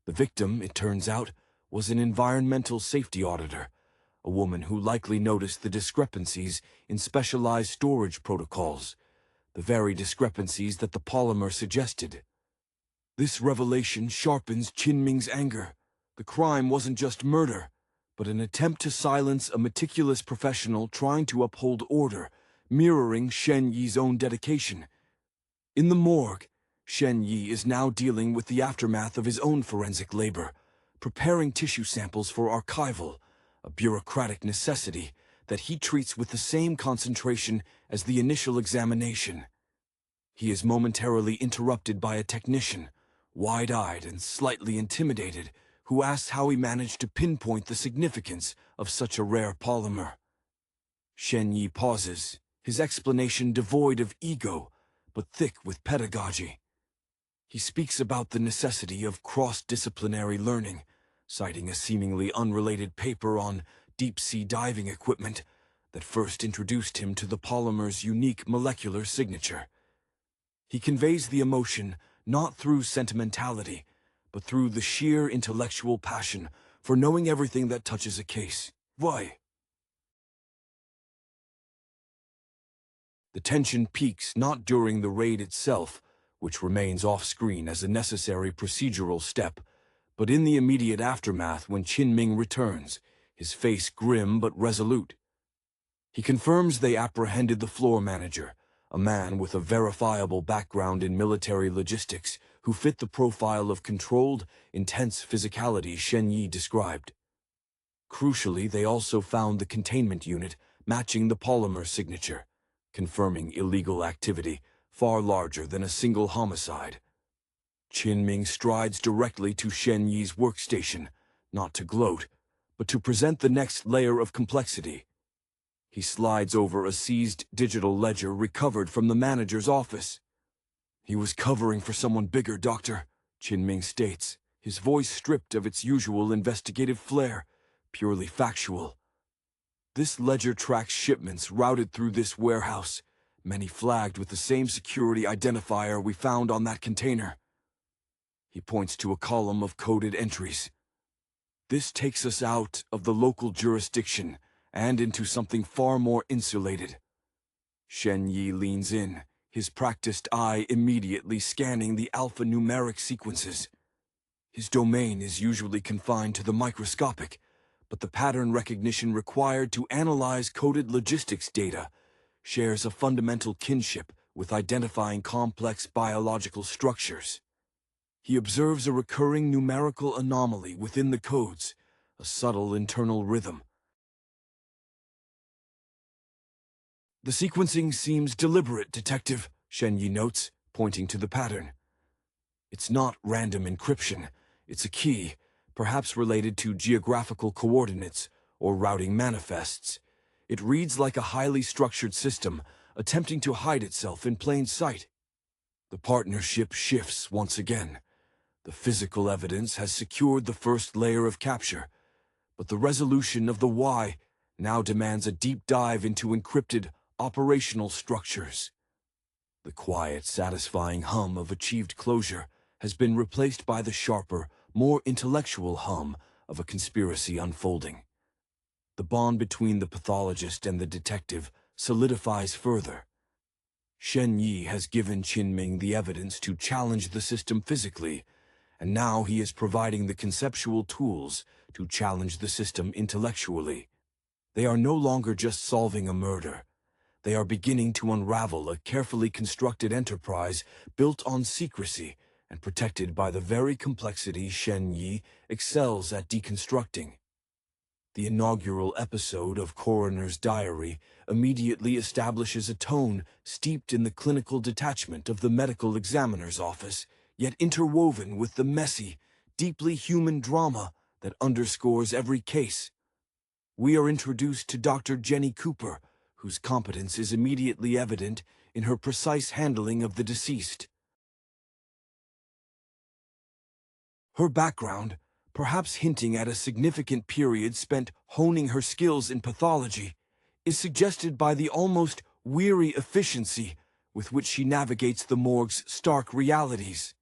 The victim, it turns out, was an environmental safety auditor, a woman who likely noticed the discrepancies in specialized storage protocols, the very discrepancies that the polymer suggested. This revelation sharpens Ming's anger. The crime wasn't just murder, but an attempt to silence a meticulous professional trying to uphold order, mirroring Shen Yi's own dedication. In the morgue, Shen Yi is now dealing with the aftermath of his own forensic labor, preparing tissue samples for archival, a bureaucratic necessity that he treats with the same concentration as the initial examination. He is momentarily interrupted by a technician, wide-eyed and slightly intimidated, who asks how he managed to pinpoint the significance of such a rare polymer. Shen Yi pauses, his explanation devoid of ego, but thick with pedagogy. He speaks about the necessity of cross-disciplinary learning, citing a seemingly unrelated paper on deep-sea diving equipment that first introduced him to the polymer's unique molecular signature. He conveys the emotion not through sentimentality, but through the sheer intellectual passion for knowing everything that touches a case. Why? The tension peaks not during the raid itself, which remains off-screen as a necessary procedural step, but in the immediate aftermath when Ming returns, his face grim but resolute. He confirms they apprehended the floor manager, a man with a verifiable background in military logistics who fit the profile of controlled, intense physicality Shen Yi described. Crucially, they also found the containment unit matching the polymer signature, confirming illegal activity far larger than a single homicide. Ming strides directly to Shen Yi's workstation, not to gloat, but to present the next layer of complexity. He slides over a seized digital ledger recovered from the manager's office. "He was covering for someone bigger, Doctor," Ming states, his voice stripped of its usual investigative flair, purely factual. "This ledger tracks shipments routed through this warehouse, many flagged with the same security identifier we found on that container." He points to a column of coded entries. "This takes us out of the local jurisdiction and into something far more insulated." Shen Yi leans in, his practiced eye immediately scanning the alphanumeric sequences. His domain is usually confined to the microscopic, but the pattern recognition required to analyze coded logistics data shares a fundamental kinship with identifying complex biological structures. he observes a recurring numerical anomaly within the codes, a subtle internal rhythm. "The sequencing seems deliberate, Detective," Shen Yi notes, pointing to the pattern. "It's not random encryption. It's a key, perhaps related to geographical coordinates or routing manifests. It reads like a highly structured system, attempting to hide itself in plain sight." The partnership shifts once again. The physical evidence has secured the first layer of capture, but the resolution of the why now demands a deep dive into encrypted operational structures. The quiet, satisfying hum of achieved closure has been replaced by the sharper, more intellectual hum of a conspiracy unfolding. The bond between the pathologist and the detective solidifies further. Shen Yi has given Qinming the evidence to challenge the system physically, and now he is providing the conceptual tools to challenge the system intellectually. They are no longer just solving a murder. They are beginning to unravel a carefully constructed enterprise built on secrecy and protected by the very complexity Shen Yi excels at deconstructing. The inaugural episode of Koroner's Diary immediately establishes a tone steeped in the clinical detachment of the medical examiner's office, yet interwoven with the messy, deeply human drama that underscores every case. We are introduced to Dr. Jenny Cooper, whose competence is immediately evident in her precise handling of the deceased. Her background, perhaps hinting at a significant period spent honing her skills in pathology, is suggested by the almost weary efficiency with which she navigates the morgue's stark realities.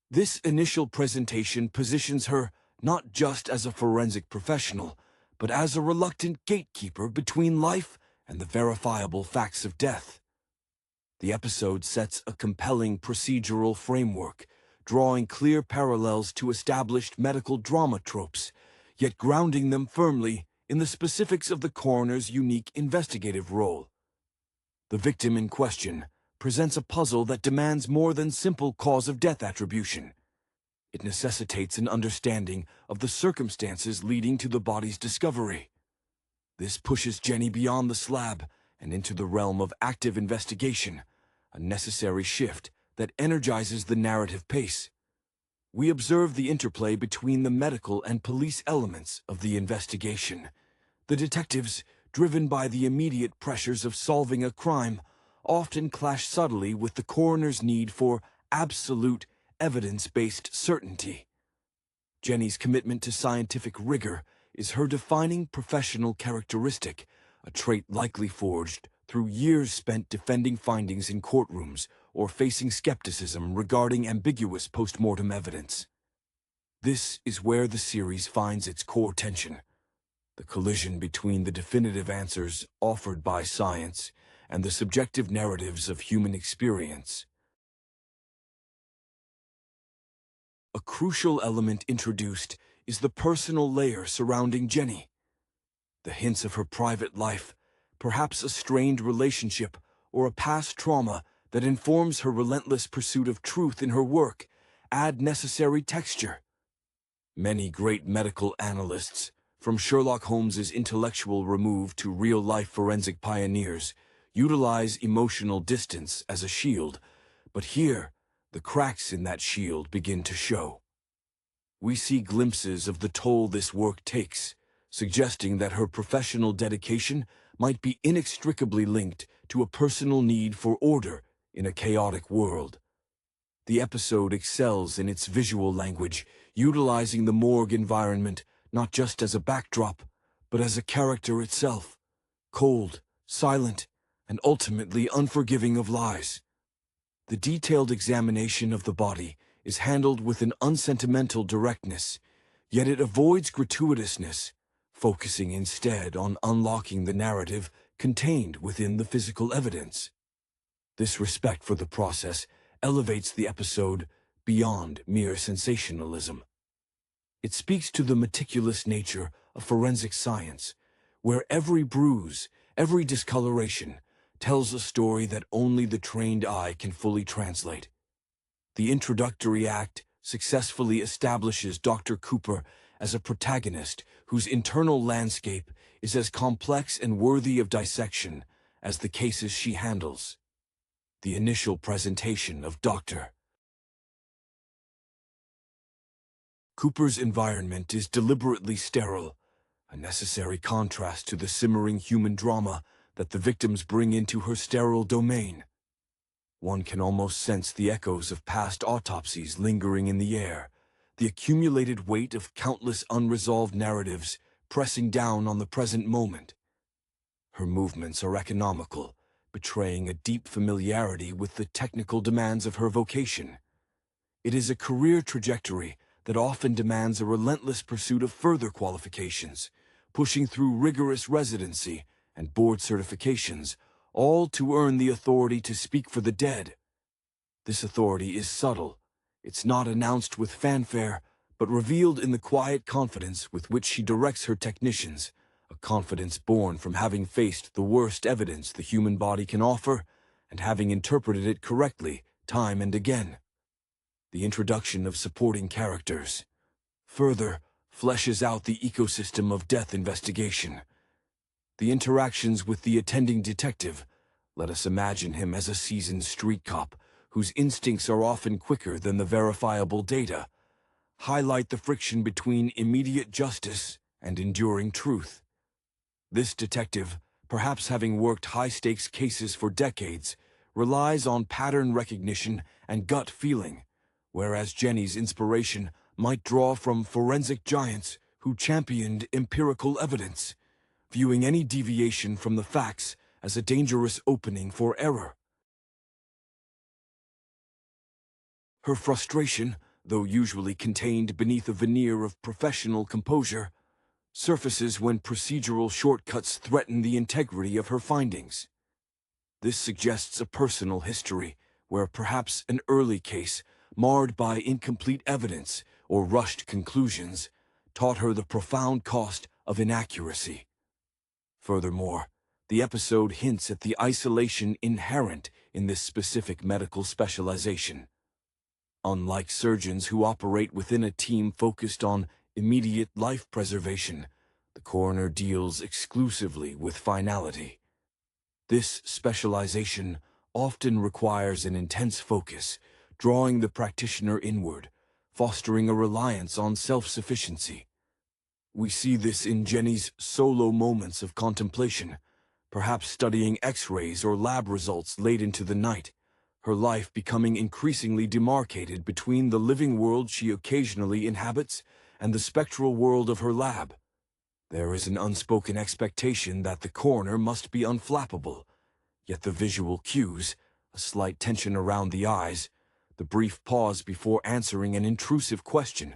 This initial presentation positions her not just as a forensic professional, but as a reluctant gatekeeper between life and the verifiable facts of death. The episode sets a compelling procedural framework, drawing clear parallels to established medical drama tropes, yet grounding them firmly in the specifics of the coroner's unique investigative role. The victim in question presents a puzzle that demands more than simple cause-of-death attribution. It necessitates an understanding of the circumstances leading to the body's discovery. This pushes Jenny beyond the slab and into the realm of active investigation, a necessary shift that energizes the narrative pace. We observe the interplay between the medical and police elements of the investigation. The detectives, driven by the immediate pressures of solving a crime, often clash subtly with the coroner's need for absolute, evidence-based certainty. Jenny's commitment to scientific rigor is her defining professional characteristic, a trait likely forged through years spent defending findings in courtrooms or facing skepticism regarding ambiguous post-mortem evidence. This is where the series finds its core tension: the collision between the definitive answers offered by science and the subjective narratives of human experience. A crucial element introduced is the personal layer surrounding Jenny. The hints of her private life, perhaps a strained relationship or a past trauma that informs her relentless pursuit of truth in her work, add necessary texture. Many great medical analysts, from Sherlock Holmes's intellectual remove to real-life forensic pioneers, utilize emotional distance as a shield, but here, the cracks in that shield begin to show. We see glimpses of the toll this work takes, suggesting that her professional dedication might be inextricably linked to a personal need for order in a chaotic world. The episode excels in its visual language, utilizing the morgue environment not just as a backdrop, but as a character itself, cold, silent, and ultimately unforgiving of lies. The detailed examination of the body is handled with an unsentimental directness, yet it avoids gratuitousness, focusing instead on unlocking the narrative contained within the physical evidence. This respect for the process elevates the episode beyond mere sensationalism. It speaks to the meticulous nature of forensic science, where every bruise, every discoloration, tells a story that only the trained eye can fully translate. The introductory act successfully establishes Dr. Cooper as a protagonist whose internal landscape is as complex and worthy of dissection as the cases she handles. The initial presentation of Dr. Cooper's environment is deliberately sterile, a necessary contrast to the simmering human drama that the victims bring into her sterile domain. One can almost sense the echoes of past autopsies lingering in the air, the accumulated weight of countless unresolved narratives pressing down on the present moment. Her movements are economical, betraying a deep familiarity with the technical demands of her vocation. It is a career trajectory that often demands a relentless pursuit of further qualifications, pushing through rigorous residency and board certifications, all to earn the authority to speak for the dead. This authority is subtle. It's not announced with fanfare, but revealed in the quiet confidence with which she directs her technicians, a confidence born from having faced the worst evidence the human body can offer and having interpreted it correctly time and again. The introduction of supporting characters further fleshes out the ecosystem of death investigation. The interactions with the attending detective, let us imagine him as a seasoned street cop whose instincts are often quicker than the verifiable data, highlight the friction between immediate justice and enduring truth. This detective, perhaps having worked high-stakes cases for decades, relies on pattern recognition and gut feeling, whereas Jenny's inspiration might draw from forensic giants who championed empirical evidence, viewing any deviation from the facts as a dangerous opening for error. Her frustration, though usually contained beneath a veneer of professional composure, surfaces when procedural shortcuts threaten the integrity of her findings. This suggests a personal history, where perhaps an early case, marred by incomplete evidence or rushed conclusions, taught her the profound cost of inaccuracy. Furthermore, the episode hints at the isolation inherent in this specific medical specialization. Unlike surgeons who operate within a team focused on immediate life preservation, the coroner deals exclusively with finality. This specialization often requires an intense focus, drawing the practitioner inward, fostering a reliance on self-sufficiency. We see this in Jenny's solo moments of contemplation, perhaps studying X-rays or lab results late into the night, her life becoming increasingly demarcated between the living world she occasionally inhabits and the spectral world of her lab. There is an unspoken expectation that the coroner must be unflappable, yet the visual cues, a slight tension around the eyes, the brief pause before answering an intrusive question,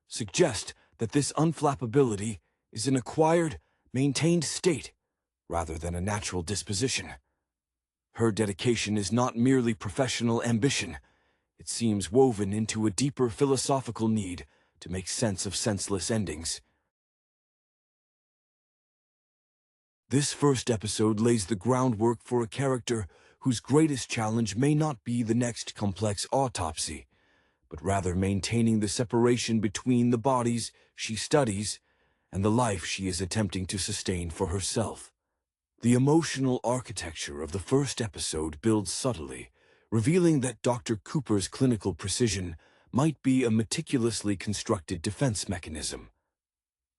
suggest that this unflappability is an acquired, maintained state, rather than a natural disposition. Her dedication is not merely professional ambition. It seems woven into a deeper philosophical need to make sense of senseless endings. This first episode lays the groundwork for a character whose greatest challenge may not be the next complex autopsy, but rather maintaining the separation between the bodies she studies and the life she is attempting to sustain for herself. The emotional architecture of the first episode builds subtly, revealing that Dr. Cooper's clinical precision might be a meticulously constructed defense mechanism.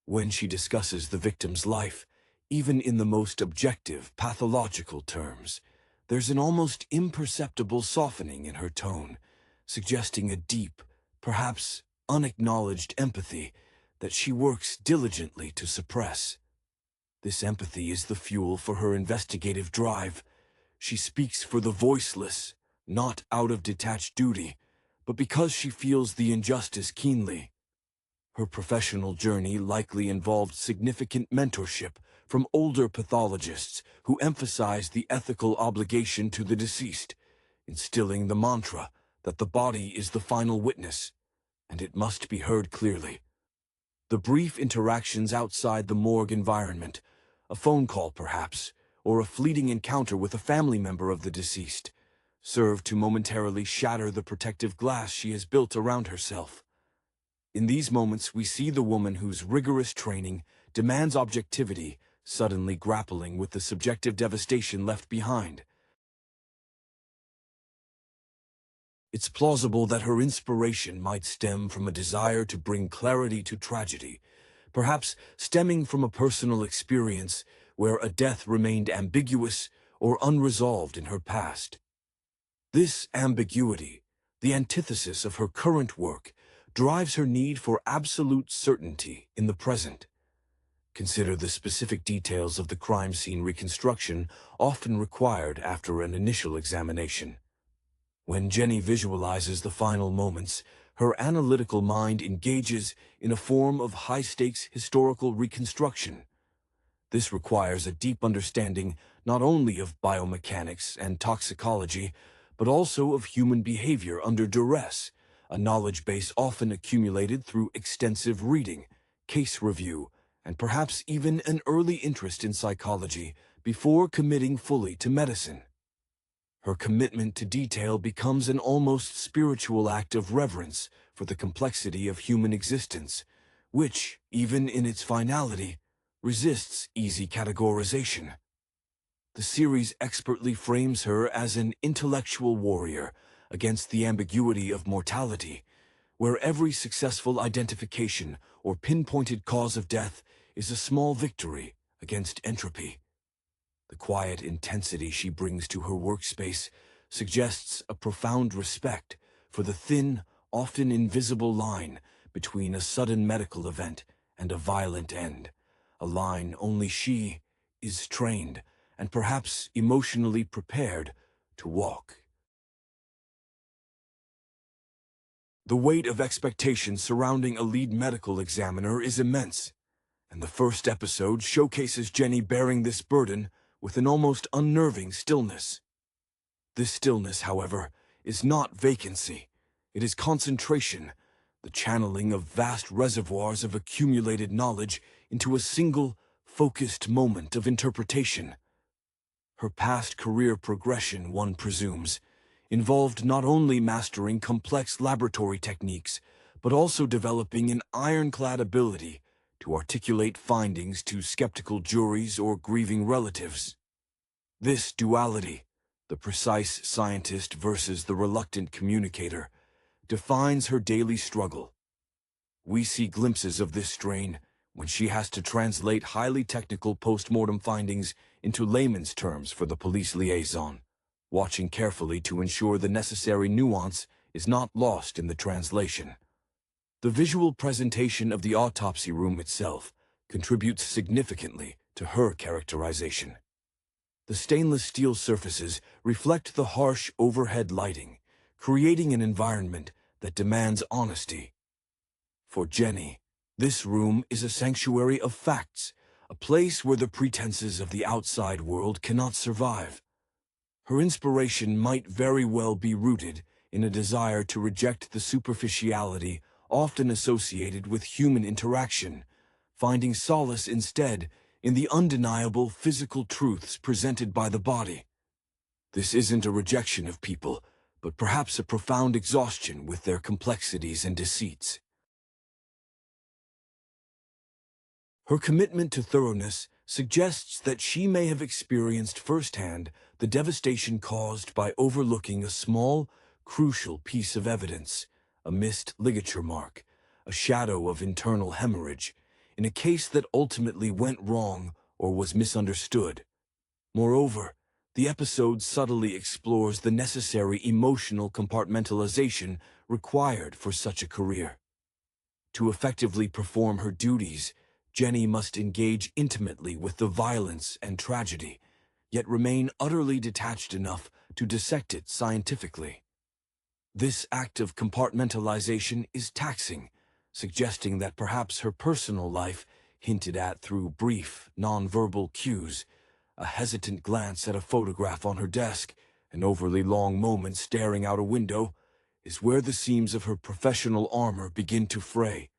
When she discusses the victim's life, even in the most objective, pathological terms, there's an almost imperceptible softening in her tone, suggesting a deep, perhaps unacknowledged empathy that she works diligently to suppress. This empathy is the fuel for her investigative drive. She speaks for the voiceless, not out of detached duty, but because she feels the injustice keenly. Her professional journey likely involved significant mentorship from older pathologists who emphasized the ethical obligation to the deceased, instilling the mantra that the body is the final witness, and it must be heard clearly. The brief interactions outside the morgue environment, a phone call perhaps, or a fleeting encounter with a family member of the deceased, serve to momentarily shatter the protective glass she has built around herself. In these moments, we see the woman whose rigorous training demands objectivity suddenly grappling with the subjective devastation left behind. It's plausible that her inspiration might stem from a desire to bring clarity to tragedy, perhaps stemming from a personal experience where a death remained ambiguous or unresolved in her past. This ambiguity, the antithesis of her current work, drives her need for absolute certainty in the present. Consider the specific details of the crime scene reconstruction often required after an initial examination. When Jenny visualizes the final moments, her analytical mind engages in a form of high-stakes historical reconstruction. This requires a deep understanding not only of biomechanics and toxicology, but also of human behavior under duress, a knowledge base often accumulated through extensive reading, case review, and perhaps even an early interest in psychology before committing fully to medicine. Her commitment to detail becomes an almost spiritual act of reverence for the complexity of human existence, which, even in its finality, resists easy categorization. The series expertly frames her as an intellectual warrior against the ambiguity of mortality, where every successful identification or pinpointed cause of death is a small victory against entropy. The quiet intensity she brings to her workspace suggests a profound respect for the thin, often invisible line between a sudden medical event and a violent end, a line only she is trained and perhaps emotionally prepared to walk. The weight of expectation surrounding a lead medical examiner is immense, and the first episode showcases Jenny bearing this burden with an almost unnerving stillness. This stillness, however, is not vacancy. It is concentration, the channeling of vast reservoirs of accumulated knowledge into a single, focused moment of interpretation. Her past career progression, one presumes, involved not only mastering complex laboratory techniques, but also developing an ironclad ability to articulate findings to skeptical juries or grieving relatives. This duality, the precise scientist versus the reluctant communicator, defines her daily struggle. We see glimpses of this strain when she has to translate highly technical post-mortem findings into layman's terms for the police liaison, watching carefully to ensure the necessary nuance is not lost in the translation. The visual presentation of the autopsy room itself contributes significantly to her characterization. The stainless steel surfaces reflect the harsh overhead lighting, creating an environment that demands honesty. For Jenny, this room is a sanctuary of facts, a place where the pretenses of the outside world cannot survive. Her inspiration might very well be rooted in a desire to reject the superficiality often associated with human interaction, finding solace instead in the undeniable physical truths presented by the body. This isn't a rejection of people, but perhaps a profound exhaustion with their complexities and deceits. Her commitment to thoroughness suggests that she may have experienced firsthand the devastation caused by overlooking a small, crucial piece of evidence, a missed ligature mark, a shadow of internal hemorrhage, in a case that ultimately went wrong or was misunderstood. Moreover, the episode subtly explores the necessary emotional compartmentalization required for such a career. To effectively perform her duties, Jenny must engage intimately with the violence and tragedy, yet remain utterly detached enough to dissect it scientifically. This act of compartmentalization is taxing, suggesting that perhaps her personal life, hinted at through brief, nonverbal cues, a hesitant glance at a photograph on her desk, an overly long moment staring out a window, is where the seams of her professional armor begin to fray.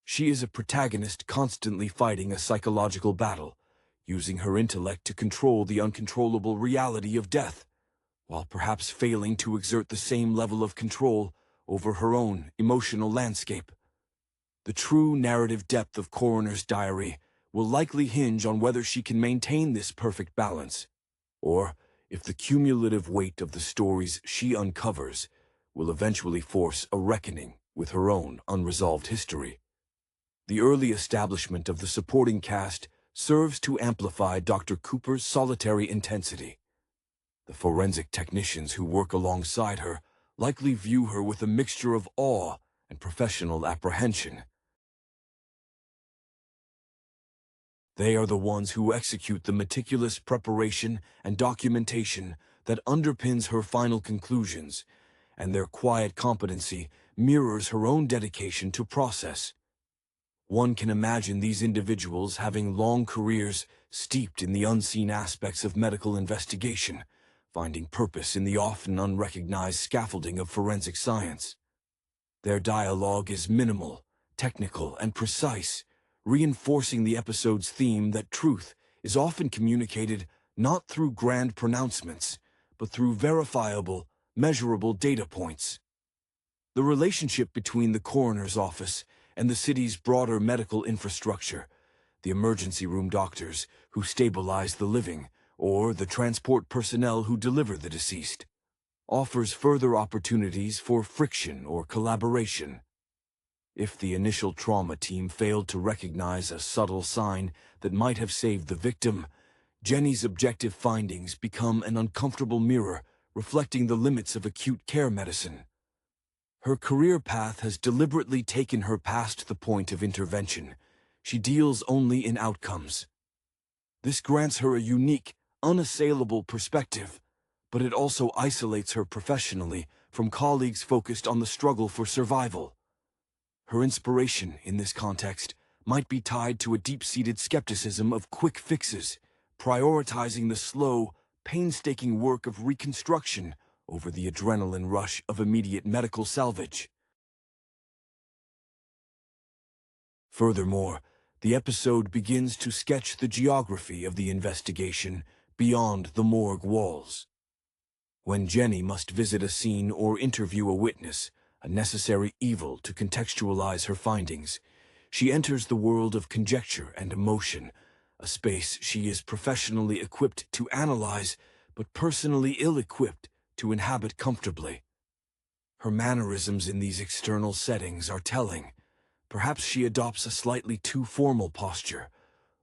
She is a protagonist constantly fighting a psychological battle, using her intellect to control the uncontrollable reality of death. while perhaps failing to exert the same level of control over her own emotional landscape. The true narrative depth of Koroner's diary will likely hinge on whether she can maintain this perfect balance, or if the cumulative weight of the stories she uncovers will eventually force a reckoning with her own unresolved history. The early establishment of the supporting cast serves to amplify Dr. Cooper's solitary intensity. The forensic technicians who work alongside her likely view her with a mixture of awe and professional apprehension. They are the ones who execute the meticulous preparation and documentation that underpins her final conclusions, and their quiet competency mirrors her own dedication to process. One can imagine these individuals having long careers steeped in the unseen aspects of medical investigation, finding purpose in the often unrecognized scaffolding of forensic science. Their dialogue is minimal, technical, and precise, reinforcing the episode's theme that truth is often communicated not through grand pronouncements, but through verifiable, measurable data points. The relationship between the coroner's office and the city's broader medical infrastructure, the emergency room doctors who stabilize the living, or the transport personnel who deliver the deceased, offers further opportunities for friction or collaboration. If the initial trauma team failed to recognize a subtle sign that might have saved the victim, Jenny's objective findings become an uncomfortable mirror reflecting the limits of acute care medicine. Her career path has deliberately taken her past the point of intervention. She deals only in outcomes. This grants her a unique, unassailable perspective, but it also isolates her professionally from colleagues focused on the struggle for survival. Her inspiration in this context might be tied to a deep-seated skepticism of quick fixes, prioritizing the slow, painstaking work of reconstruction over the adrenaline rush of immediate medical salvage. Furthermore, the episode begins to sketch the geography of the investigation beyond the morgue walls. When Jenny must visit a scene or interview a witness, a necessary evil to contextualize her findings, she enters the world of conjecture and emotion, a space she is professionally equipped to analyze, but personally ill-equipped to inhabit comfortably. Her mannerisms in these external settings are telling. Perhaps she adopts a slightly too formal posture,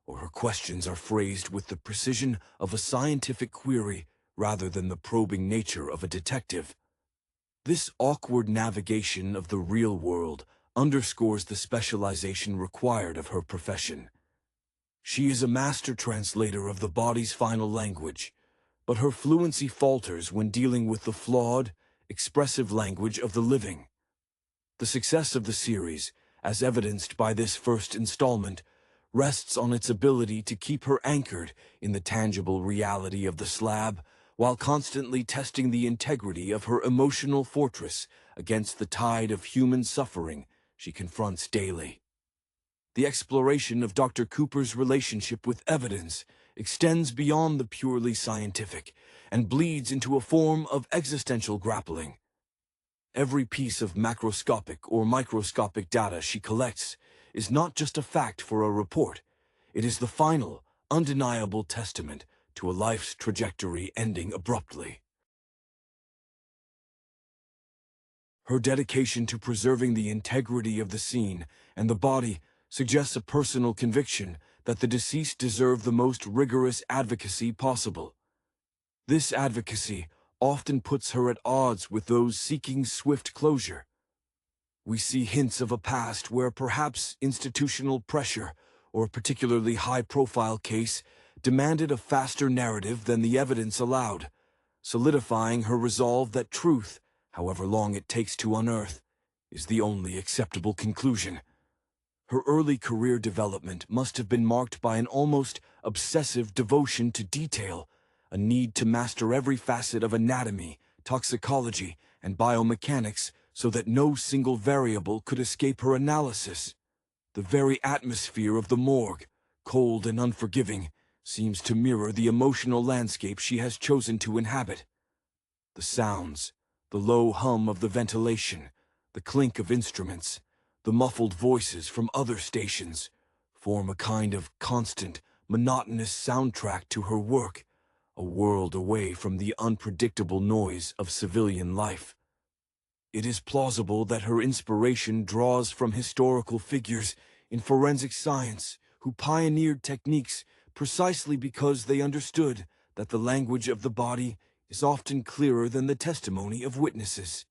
or her questions are phrased with the precision of a scientific query rather than the probing nature of a detective. This awkward navigation of the real world underscores the specialization required of her profession. She is a master translator of the body's final language, but her fluency falters when dealing with the flawed, expressive language of the living. The success of the series, as evidenced by this first installment, rests on its ability to keep her anchored in the tangible reality of the slab, while constantly testing the integrity of her emotional fortress against the tide of human suffering she confronts daily. The exploration of Dr. Cooper's relationship with evidence extends beyond the purely scientific and bleeds into a form of existential grappling. Every piece of macroscopic or microscopic data she collects is not just a fact for a report, it is the final, undeniable testament to a life's trajectory ending abruptly. Her dedication to preserving the integrity of the scene and the body suggests a personal conviction that the deceased deserve the most rigorous advocacy possible. This advocacy often puts her at odds with those seeking swift closure. We see hints of a past where perhaps institutional pressure or a particularly high-profile case demanded a faster narrative than the evidence allowed, solidifying her resolve that truth, however long it takes to unearth, is the only acceptable conclusion. Her early career development must have been marked by an almost obsessive devotion to detail, a need to master every facet of anatomy, toxicology, and biomechanics so that no single variable could escape her analysis. The very atmosphere of the morgue, cold and unforgiving, seems to mirror the emotional landscape she has chosen to inhabit. The sounds, the low hum of the ventilation, the clink of instruments, the muffled voices from other stations, form a kind of constant, monotonous soundtrack to her work, a world away from the unpredictable noise of civilian life. It is plausible that her inspiration draws from historical figures in forensic science who pioneered techniques precisely because they understood that the language of the body is often clearer than the testimony of witnesses.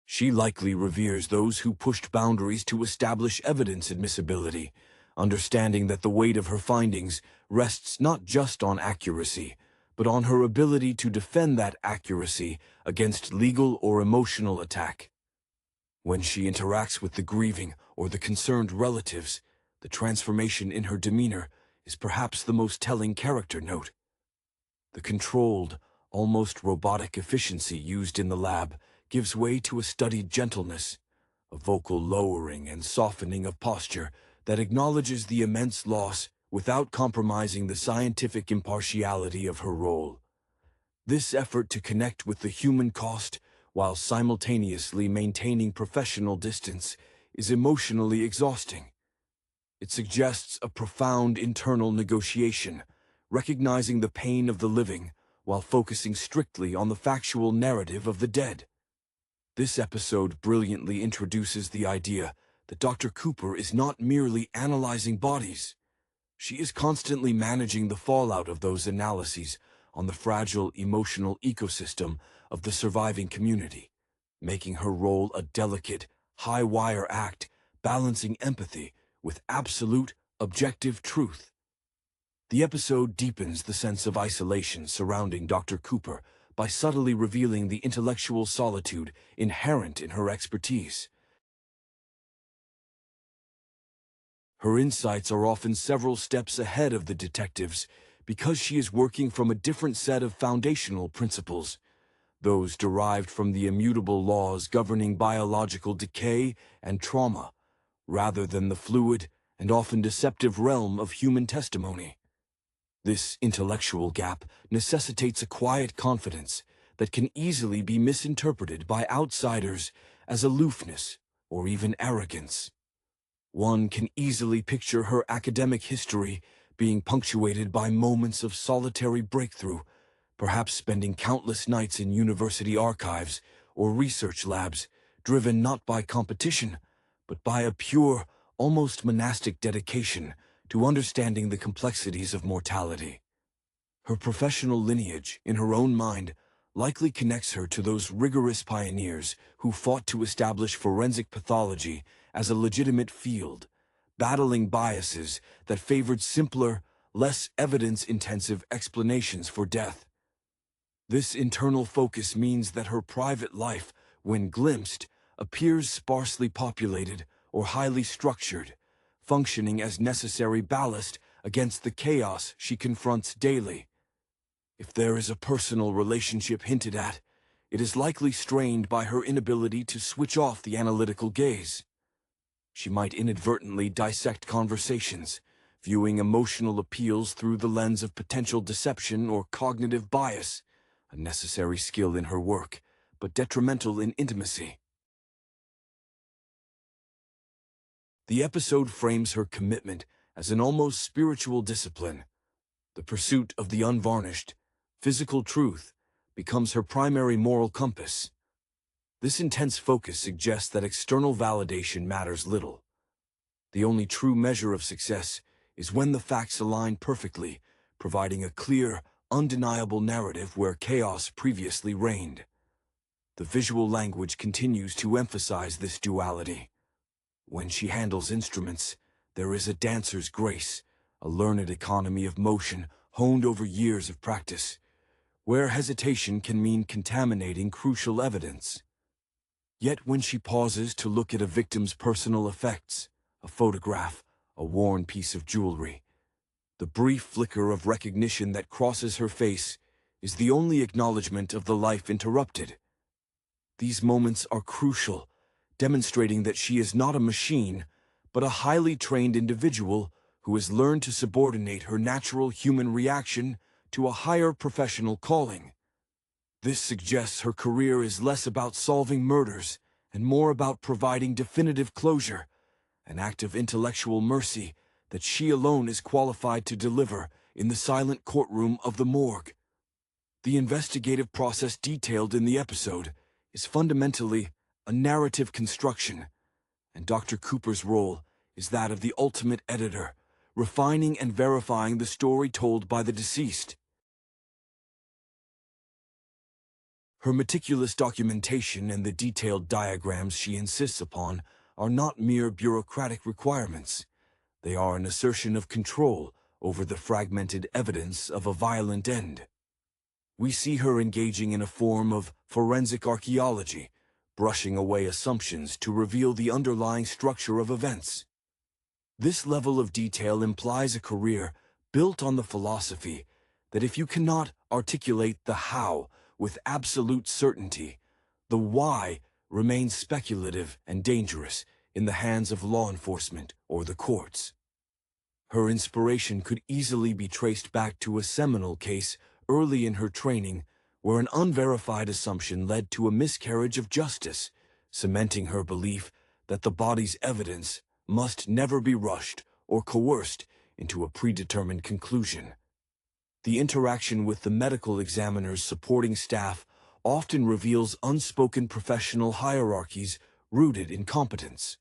She likely reveres those who pushed boundaries to establish evidence admissibility, understanding that the weight of her findings rests not just on accuracy, but on her ability to defend that accuracy against legal or emotional attack. When she interacts with the grieving or the concerned relatives, the transformation in her demeanor is perhaps the most telling character note. The controlled, almost robotic efficiency used in the lab gives way to a studied gentleness, a vocal lowering and softening of posture that acknowledges the immense loss without compromising the scientific impartiality of her role. This effort to connect with the human cost while simultaneously maintaining professional distance is emotionally exhausting. It suggests a profound internal negotiation, recognizing the pain of the living while focusing strictly on the factual narrative of the dead. This episode brilliantly introduces the idea that Dr. Cooper is not merely analyzing bodies. She is constantly managing the fallout of those analyses on the fragile emotional ecosystem of the surviving community, making her role a delicate, high-wire act balancing empathy with absolute, objective truth. The episode deepens the sense of isolation surrounding Dr. Cooper by subtly revealing the intellectual solitude inherent in her expertise. Her insights are often several steps ahead of the detectives because she is working from a different set of foundational principles, those derived from the immutable laws governing biological decay and trauma, rather than the fluid and often deceptive realm of human testimony. This intellectual gap necessitates a quiet confidence that can easily be misinterpreted by outsiders as aloofness or even arrogance. One can easily picture her academic history being punctuated by moments of solitary breakthrough, perhaps spending countless nights in university archives or research labs, driven not by competition, but by a pure, almost monastic dedication to understanding the complexities of mortality. Her professional lineage, in her own mind, likely connects her to those rigorous pioneers who fought to establish forensic pathology as a legitimate field, battling biases that favored simpler, less evidence-intensive explanations for death. This internal focus means that her private life, when glimpsed, appears sparsely populated or highly structured, functioning as necessary ballast against the chaos she confronts daily. If there is a personal relationship hinted at, it is likely strained by her inability to switch off the analytical gaze. She might inadvertently dissect conversations, viewing emotional appeals through the lens of potential deception or cognitive bias, a necessary skill in her work, but detrimental in intimacy. The episode frames her commitment as an almost spiritual discipline. The pursuit of the unvarnished, physical truth becomes her primary moral compass. This intense focus suggests that external validation matters little. The only true measure of success is when the facts align perfectly, providing a clear, undeniable narrative where chaos previously reigned. The visual language continues to emphasize this duality. When she handles instruments, there is a dancer's grace, a learned economy of motion honed over years of practice, where hesitation can mean contaminating crucial evidence. Yet when she pauses to look at a victim's personal effects, a photograph, a worn piece of jewelry, the brief flicker of recognition that crosses her face is the only acknowledgement of the life interrupted. These moments are crucial, demonstrating that she is not a machine, but a highly trained individual who has learned to subordinate her natural human reaction to a higher professional calling. This suggests her career is less about solving murders and more about providing definitive closure, an act of intellectual mercy that she alone is qualified to deliver in the silent courtroom of the morgue. The investigative process detailed in the episode is fundamentally a narrative construction, and Dr. Cooper's role is that of the ultimate editor, refining and verifying the story told by the deceased. Her meticulous documentation and the detailed diagrams she insists upon are not mere bureaucratic requirements. They are an assertion of control over the fragmented evidence of a violent end. We see her engaging in a form of forensic archaeology, brushing away assumptions to reveal the underlying structure of events. This level of detail implies a career built on the philosophy that if you cannot articulate the how with absolute certainty, the why remains speculative and dangerous in the hands of law enforcement or the courts. Her inspiration could easily be traced back to a seminal case early in her training where an unverified assumption led to a miscarriage of justice, cementing her belief that the body's evidence must never be rushed or coerced into a predetermined conclusion. The interaction with the medical examiner's supporting staff often reveals unspoken professional hierarchies rooted in competence.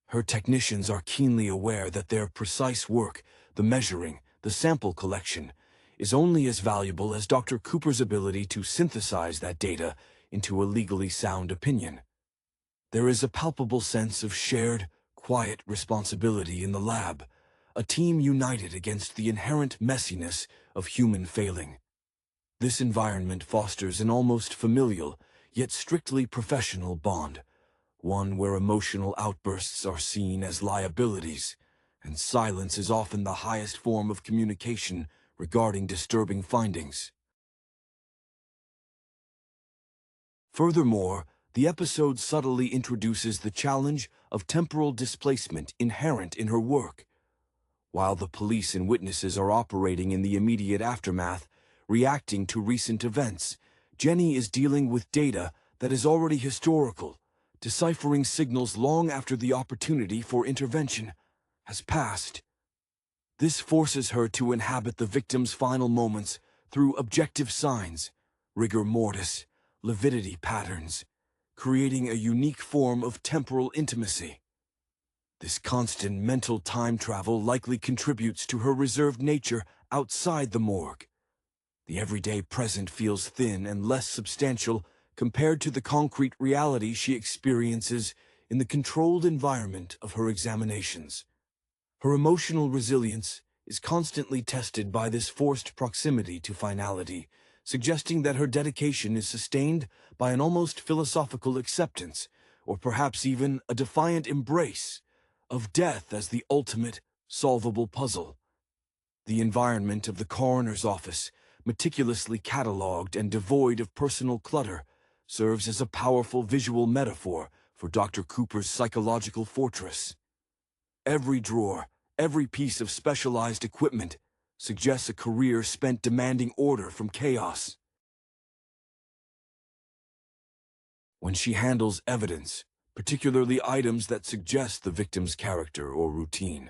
Her technicians are keenly aware that their precise work, the measuring, the sample collection, is only as valuable as Dr. Cooper's ability to synthesize that data into a legally sound opinion. There is a palpable sense of shared, quiet responsibility in the lab, a team united against the inherent messiness of human failing. This environment fosters an almost familial, yet strictly professional bond, one where emotional outbursts are seen as liabilities, and silence is often the highest form of communication regarding disturbing findings. Furthermore, the episode subtly introduces the challenge of temporal displacement inherent in her work. While the police and witnesses are operating in the immediate aftermath, reacting to recent events, Jenny is dealing with data that is already historical, deciphering signals long after the opportunity for intervention has passed. This forces her to inhabit the victim's final moments through objective signs, rigor mortis, lividity patterns, creating a unique form of temporal intimacy. This constant mental time travel likely contributes to her reserved nature outside the morgue. The everyday present feels thin and less substantial compared to the concrete reality she experiences in the controlled environment of her examinations. Her emotional resilience is constantly tested by this forced proximity to finality, suggesting that her dedication is sustained by an almost philosophical acceptance, or perhaps even a defiant embrace, of death as the ultimate, solvable puzzle. The environment of the coroner's office, meticulously catalogued and devoid of personal clutter, serves as a powerful visual metaphor for Dr. Cooper's psychological fortress. Every drawer, every piece of specialized equipment suggests a career spent demanding order from chaos. When she handles evidence, particularly items that suggest the victim's character or routine,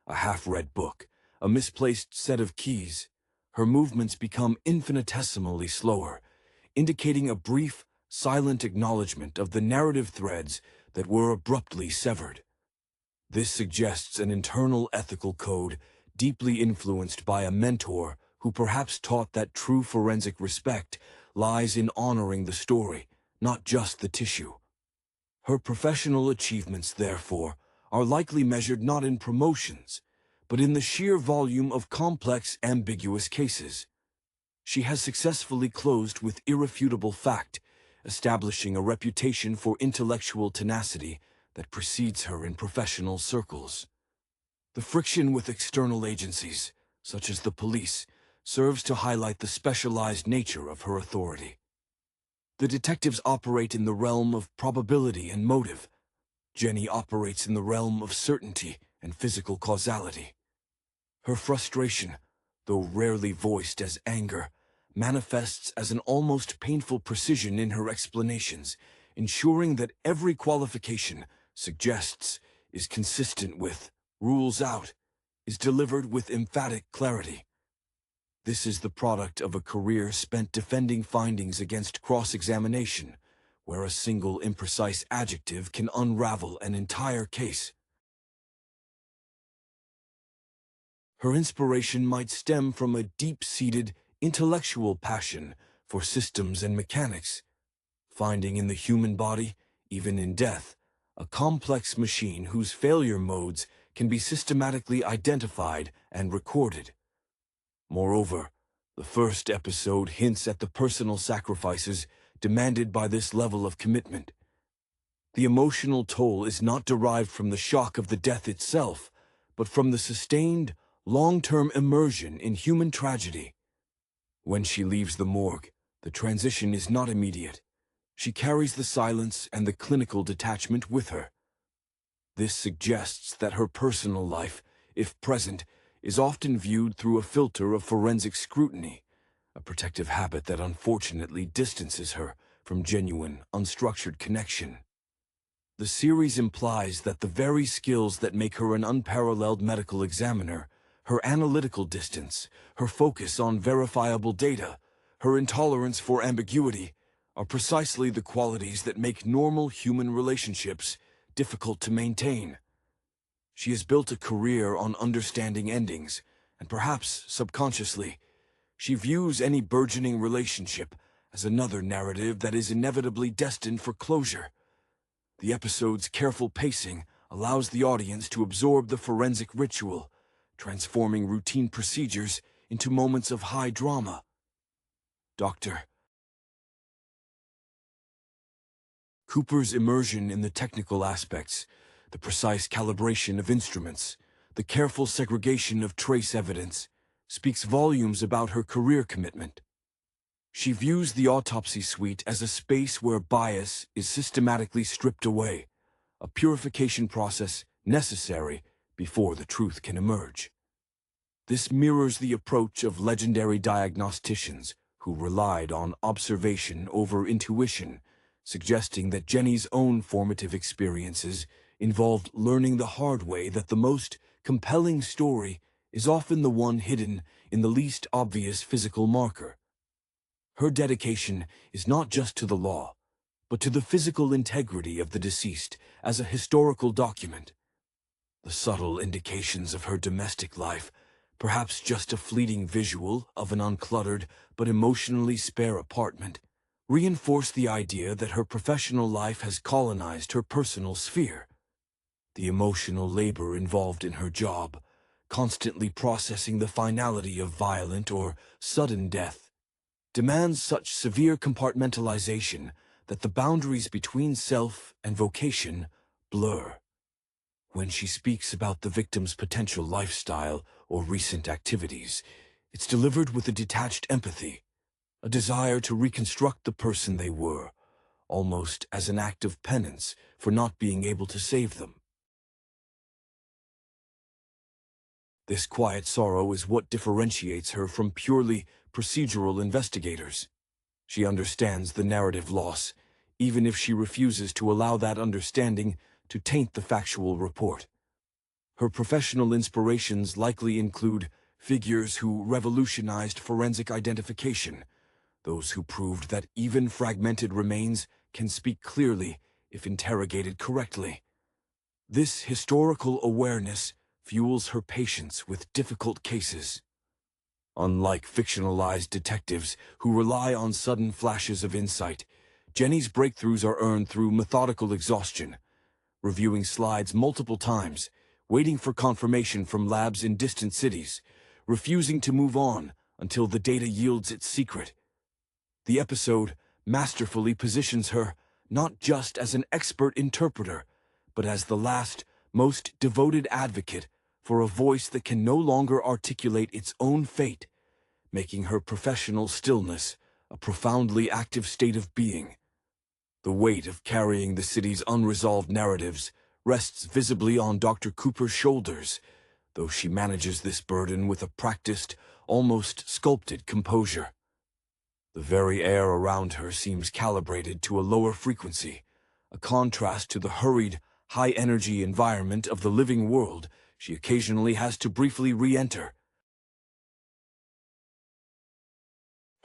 a half-read book, a misplaced set of keys, her movements become infinitesimally slower, indicating a brief, silent acknowledgement of the narrative threads that were abruptly severed. This suggests an internal ethical code deeply influenced by a mentor who perhaps taught that true forensic respect lies in honoring the story, not just the tissue. Her professional achievements, therefore, are likely measured not in promotions, but in the sheer volume of complex, ambiguous cases. She has successfully closed with irrefutable fact, establishing a reputation for intellectual tenacity that precedes her in professional circles. The friction with external agencies, such as the police, serves to highlight the specialized nature of her authority. The detectives operate in the realm of probability and motive. Jenny operates in the realm of certainty and physical causality. Her frustration, though rarely voiced as anger, manifests as an almost painful precision in her explanations, ensuring that every qualification suggests, is consistent with, rules out, is delivered with emphatic clarity. This is the product of a career spent defending findings against cross-examination, where a single imprecise adjective can unravel an entire case. Her inspiration might stem from a deep-seated intellectual passion for systems and mechanics, finding in the human body, even in death, a complex machine whose failure modes can be systematically identified and recorded. Moreover, the first episode hints at the personal sacrifices demanded by this level of commitment. The emotional toll is not derived from the shock of the death itself, but from the sustained, long-term immersion in human tragedy. When she leaves the morgue, the transition is not immediate. She carries the silence and the clinical detachment with her. This suggests that her personal life, if present, is often viewed through a filter of forensic scrutiny, a protective habit that unfortunately distances her from genuine, unstructured connection. The series implies that the very skills that make her an unparalleled medical examiner, her analytical distance, her focus on verifiable data, her intolerance for ambiguity, are precisely the qualities that make normal human relationships difficult to maintain. She has built a career on understanding endings, and perhaps subconsciously, she views any burgeoning relationship as another narrative that is inevitably destined for closure. The episode's careful pacing allows the audience to absorb the forensic ritual, transforming routine procedures into moments of high drama. Dr. Cooper's immersion in the technical aspects, the precise calibration of instruments, the careful segregation of trace evidence, speaks volumes about her career commitment. She views the autopsy suite as a space where bias is systematically stripped away, a purification process necessary before the truth can emerge. This mirrors the approach of legendary diagnosticians who relied on observation over intuition, suggesting that Jenny's own formative experiences involved learning the hard way that the most compelling story is often the one hidden in the least obvious physical marker. Her dedication is not just to the law, but to the physical integrity of the deceased as a historical document. The subtle indications of her domestic life, perhaps just a fleeting visual of an uncluttered but emotionally spare apartment, reinforce the idea that her professional life has colonized her personal sphere. The emotional labor involved in her job, constantly processing the finality of violent or sudden death, demands such severe compartmentalization that the boundaries between self and vocation blur. When she speaks about the victim's potential lifestyle or recent activities, it's delivered with a detached empathy, a desire to reconstruct the person they were, almost as an act of penance for not being able to save them. This quiet sorrow is what differentiates her from purely procedural investigators. She understands the narrative loss, even if she refuses to allow that understanding to taint the factual report. Her professional inspirations likely include figures who revolutionized forensic identification, those who proved that even fragmented remains can speak clearly if interrogated correctly. This historical awareness fuels her patience with difficult cases. Unlike fictionalized detectives who rely on sudden flashes of insight, Jenny's breakthroughs are earned through methodical exhaustion, reviewing slides multiple times, waiting for confirmation from labs in distant cities, refusing to move on until the data yields its secret. The episode masterfully positions her not just as an expert interpreter, but as the last, most devoted advocate for a voice that can no longer articulate its own fate, making her professional stillness a profoundly active state of being. The weight of carrying the city's unresolved narratives rests visibly on Dr. Cooper's shoulders, though she manages this burden with a practiced, almost sculpted composure. The very air around her seems calibrated to a lower frequency, a contrast to the hurried, high-energy environment of the living world she occasionally has to briefly re-enter.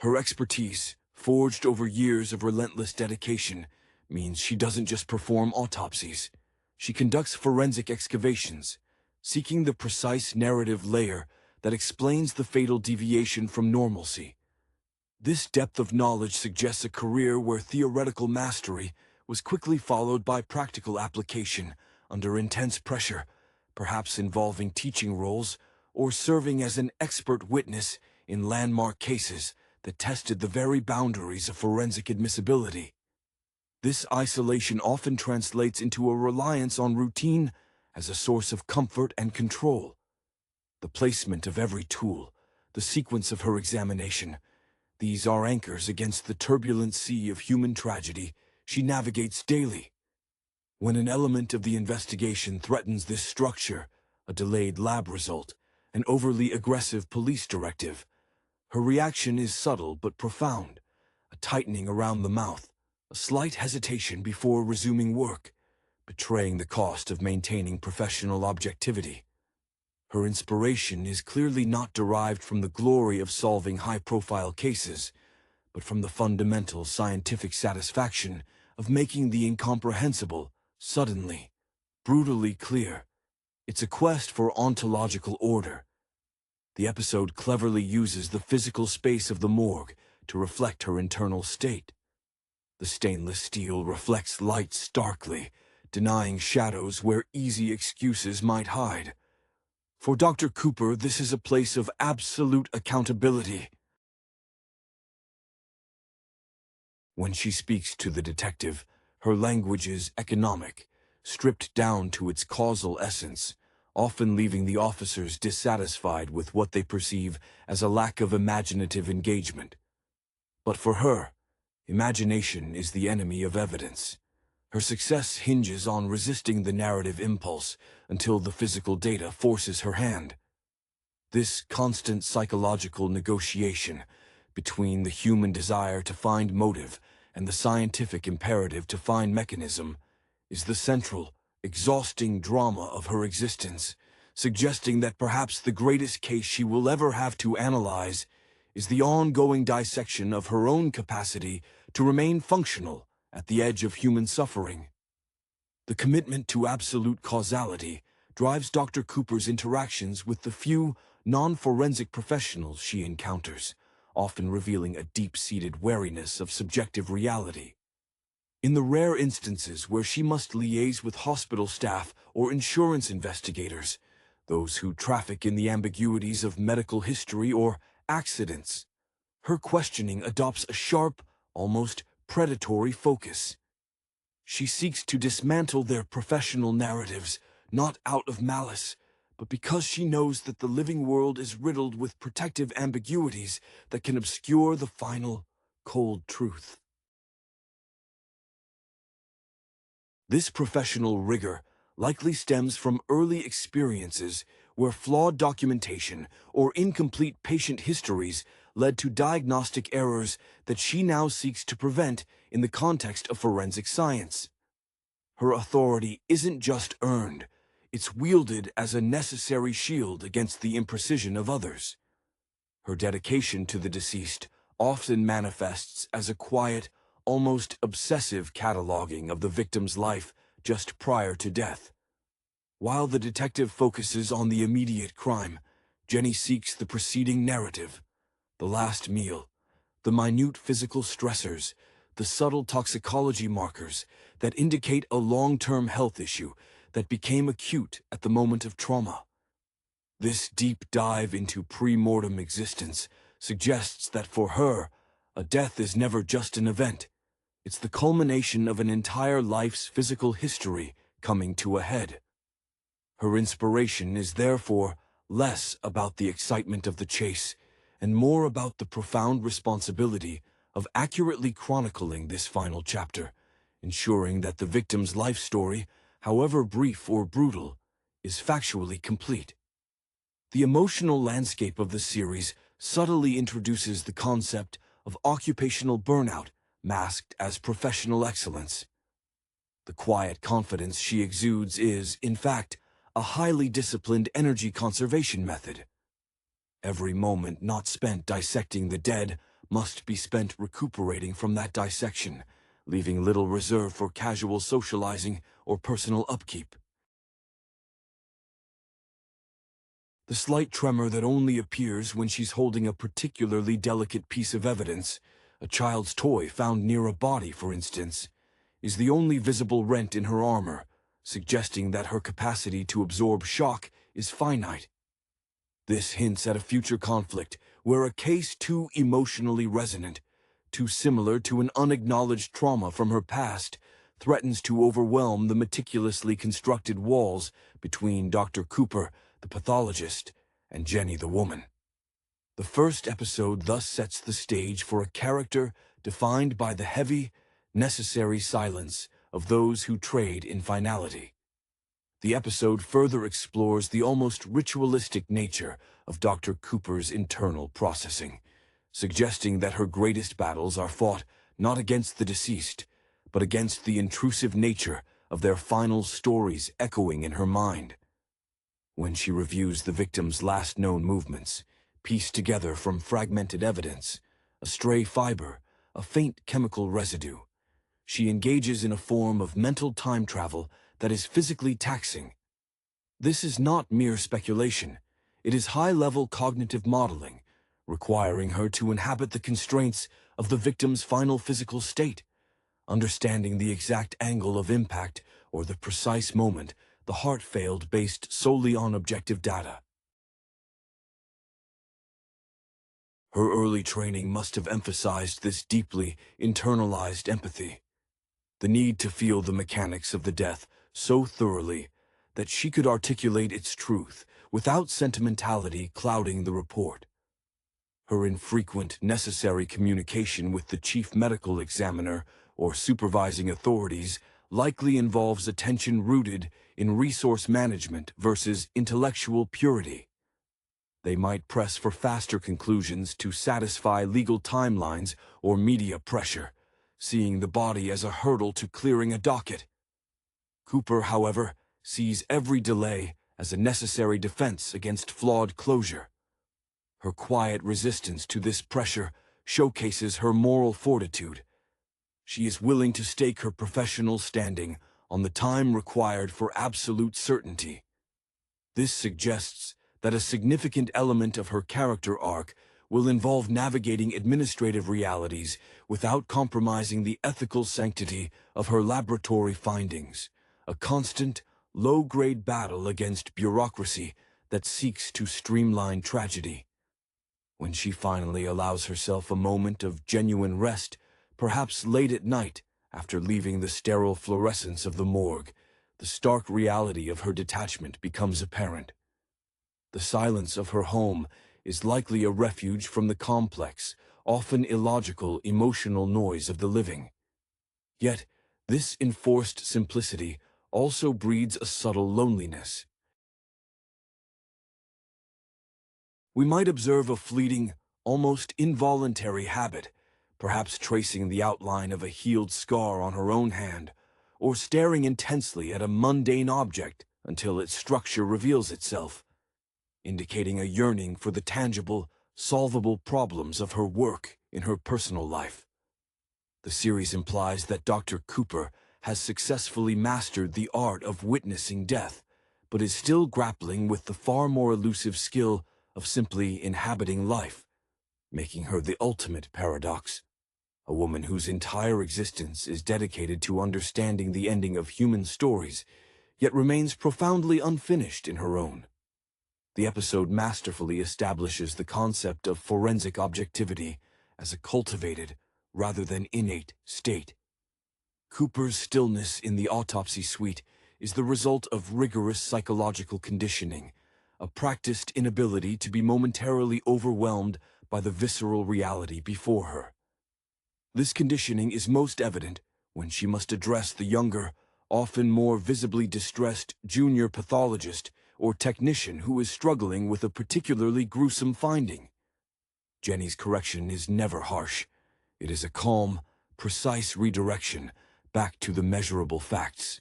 Her expertise, forged over years of relentless dedication, means she doesn't just perform autopsies. She conducts forensic excavations, seeking the precise narrative layer that explains the fatal deviation from normalcy. This depth of knowledge suggests a career where theoretical mastery was quickly followed by practical application under intense pressure, perhaps involving teaching roles or serving as an expert witness in landmark cases that tested the very boundaries of forensic admissibility. This isolation often translates into a reliance on routine as a source of comfort and control. The placement of every tool, the sequence of her examination, these are anchors against the turbulent sea of human tragedy she navigates daily. When an element of the investigation threatens this structure, a delayed lab result, an overly aggressive police directive, her reaction is subtle but profound, a tightening around the mouth, a slight hesitation before resuming work, betraying the cost of maintaining professional objectivity. Her inspiration is clearly not derived from the glory of solving high-profile cases, but from the fundamental scientific satisfaction of making the incomprehensible, suddenly, brutally clear. It's a quest for ontological order. The episode cleverly uses the physical space of the morgue to reflect her internal state. The stainless steel reflects light starkly, denying shadows where easy excuses might hide. For Dr. Cooper, this is a place of absolute accountability. When she speaks to the detective, her language is economic, stripped down to its causal essence, often leaving the officers dissatisfied with what they perceive as a lack of imaginative engagement. But for her, imagination is the enemy of evidence. Her success hinges on resisting the narrative impulse until the physical data forces her hand. This constant psychological negotiation between the human desire to find motive and the scientific imperative to find mechanism is the central, exhausting drama of her existence, suggesting that perhaps the greatest case she will ever have to analyze is the ongoing dissection of her own capacity to remain functional at the edge of human suffering. The commitment to absolute causality drives Dr. Cooper's interactions with the few non-forensic professionals she encounters, often revealing a deep-seated wariness of subjective reality. In the rare instances where she must liaise with hospital staff or insurance investigators, those who traffic in the ambiguities of medical history or accidents, her questioning adopts a sharp, almost predatory focus. She seeks to dismantle their professional narratives, not out of malice, but because she knows that the living world is riddled with protective ambiguities that can obscure the final, cold truth. This professional rigor likely stems from early experiences where flawed documentation or incomplete patient histories led to diagnostic errors that she now seeks to prevent in the context of forensic science. Her authority isn't just earned, it's wielded as a necessary shield against the imprecision of others. Her dedication to the deceased often manifests as a quiet, almost obsessive cataloging of the victim's life just prior to death. While the detective focuses on the immediate crime, Jenny seeks the preceding narrative, the last meal, the minute physical stressors, the subtle toxicology markers that indicate a long-term health issue that became acute at the moment of trauma. This deep dive into pre-mortem existence suggests that for her, a death is never just an event. It's the culmination of an entire life's physical history coming to a head. Her inspiration is therefore less about the excitement of the chase and more about the profound responsibility of accurately chronicling this final chapter, ensuring that the victim's life story, however brief or brutal, is factually complete. The emotional landscape of the series subtly introduces the concept of occupational burnout masked as professional excellence. The quiet confidence she exudes is, in fact, a highly disciplined energy conservation method. Every moment not spent dissecting the dead must be spent recuperating from that dissection, leaving little reserve for casual socializing or personal upkeep. The slight tremor that only appears when she's holding a particularly delicate piece of evidence, a child's toy found near a body, for instance, is the only visible rent in her armor, suggesting that her capacity to absorb shock is finite. This hints at a future conflict where a case too emotionally resonant, too similar to an unacknowledged trauma from her past, threatens to overwhelm the meticulously constructed walls between Dr. Cooper, the pathologist, and Jenny, the woman. The first episode thus sets the stage for a character defined by the heavy, necessary silence of those who trade in finality. The episode further explores the almost ritualistic nature of Dr. Cooper's internal processing, suggesting that her greatest battles are fought not against the deceased, but against the intrusive nature of their final stories echoing in her mind. When she reviews the victim's last known movements, pieced together from fragmented evidence, a stray fiber, a faint chemical residue, she engages in a form of mental time travel that is physically taxing. This is not mere speculation. It is high-level cognitive modeling, requiring her to inhabit the constraints of the victim's final physical state, understanding the exact angle of impact or the precise moment the heart failed based solely on objective data. Her early training must have emphasized this deeply internalized empathy, the need to feel the mechanics of the death so thoroughly that she could articulate its truth without sentimentality clouding the report. Her infrequent, necessary communication with the chief medical examiner or supervising authorities likely involves attention rooted in resource management versus intellectual purity. They might press for faster conclusions to satisfy legal timelines or media pressure, seeing the body as a hurdle to clearing a docket. Cooper, however, sees every delay as a necessary defense against flawed closure. Her quiet resistance to this pressure showcases her moral fortitude. She is willing to stake her professional standing on the time required for absolute certainty. This suggests that a significant element of her character arc will involve navigating administrative realities without compromising the ethical sanctity of her laboratory findings, a constant, low-grade battle against bureaucracy that seeks to streamline tragedy. When she finally allows herself a moment of genuine rest, perhaps late at night, after leaving the sterile fluorescence of the morgue, the stark reality of her detachment becomes apparent. The silence of her home is likely a refuge from the complex, often illogical emotional noise of the living. Yet, this enforced simplicity also breeds a subtle loneliness. We might observe a fleeting, almost involuntary habit, perhaps tracing the outline of a healed scar on her own hand, or staring intensely at a mundane object until its structure reveals itself, indicating a yearning for the tangible, solvable problems of her work in her personal life. The series implies that Dr. Cooper has successfully mastered the art of witnessing death, but is still grappling with the far more elusive skill of simply inhabiting life, making her the ultimate paradox. A woman whose entire existence is dedicated to understanding the ending of human stories, yet remains profoundly unfinished in her own. The episode masterfully establishes the concept of forensic objectivity as a cultivated, rather than innate, state. Cooper's stillness in the autopsy suite is the result of rigorous psychological conditioning, a practiced inability to be momentarily overwhelmed by the visceral reality before her. This conditioning is most evident when she must address the younger, often more visibly distressed junior pathologist or technician who is struggling with a particularly gruesome finding. Jenny's correction is never harsh. It is a calm, precise redirection back to the measurable facts.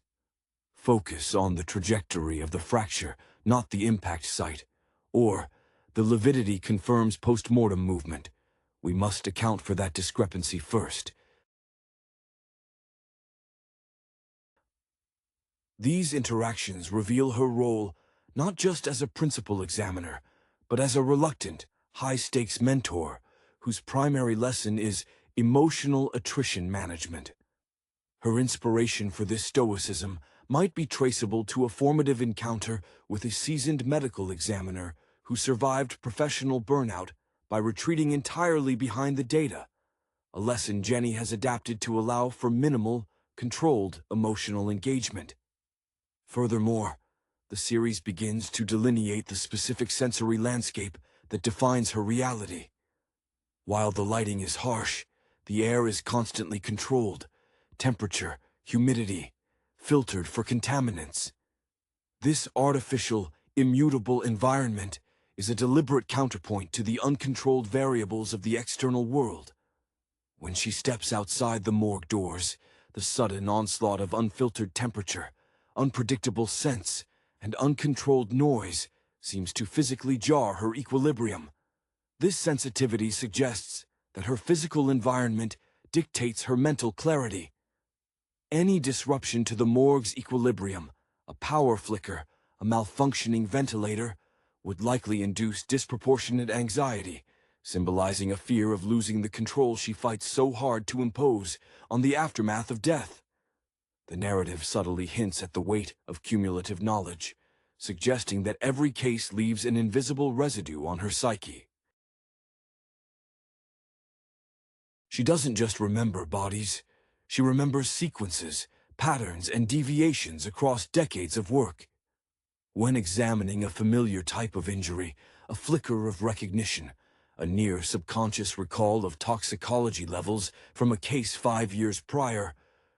Focus on the trajectory of the fracture, not the impact site. Or, the lividity confirms post-mortem movement. We must account for that discrepancy first. These interactions reveal her role not just as a principal examiner, but as a reluctant, high-stakes mentor whose primary lesson is emotional attrition management. Her inspiration for this stoicism might be traceable to a formative encounter with a seasoned medical examiner who survived professional burnout by retreating entirely behind the data, a lesson Jenny has adapted to allow for minimal, controlled emotional engagement. Furthermore, the series begins to delineate the specific sensory landscape that defines her reality. While the lighting is harsh, the air is constantly controlled, temperature, humidity, filtered for contaminants. This artificial, immutable environment is a deliberate counterpoint to the uncontrolled variables of the external world. When she steps outside the morgue doors, the sudden onslaught of unfiltered temperature, unpredictable scents, and uncontrolled noise seems to physically jar her equilibrium. This sensitivity suggests that her physical environment dictates her mental clarity. Any disruption to the morgue's equilibrium, a power flicker, a malfunctioning ventilator, would likely induce disproportionate anxiety, symbolizing a fear of losing the control she fights so hard to impose on the aftermath of death. The narrative subtly hints at the weight of cumulative knowledge, suggesting that every case leaves an invisible residue on her psyche. She doesn't just remember bodies, she remembers sequences, patterns, and deviations across decades of work. When examining a familiar type of injury, a flicker of recognition, a near subconscious recall of toxicology levels from a case 5 years prior,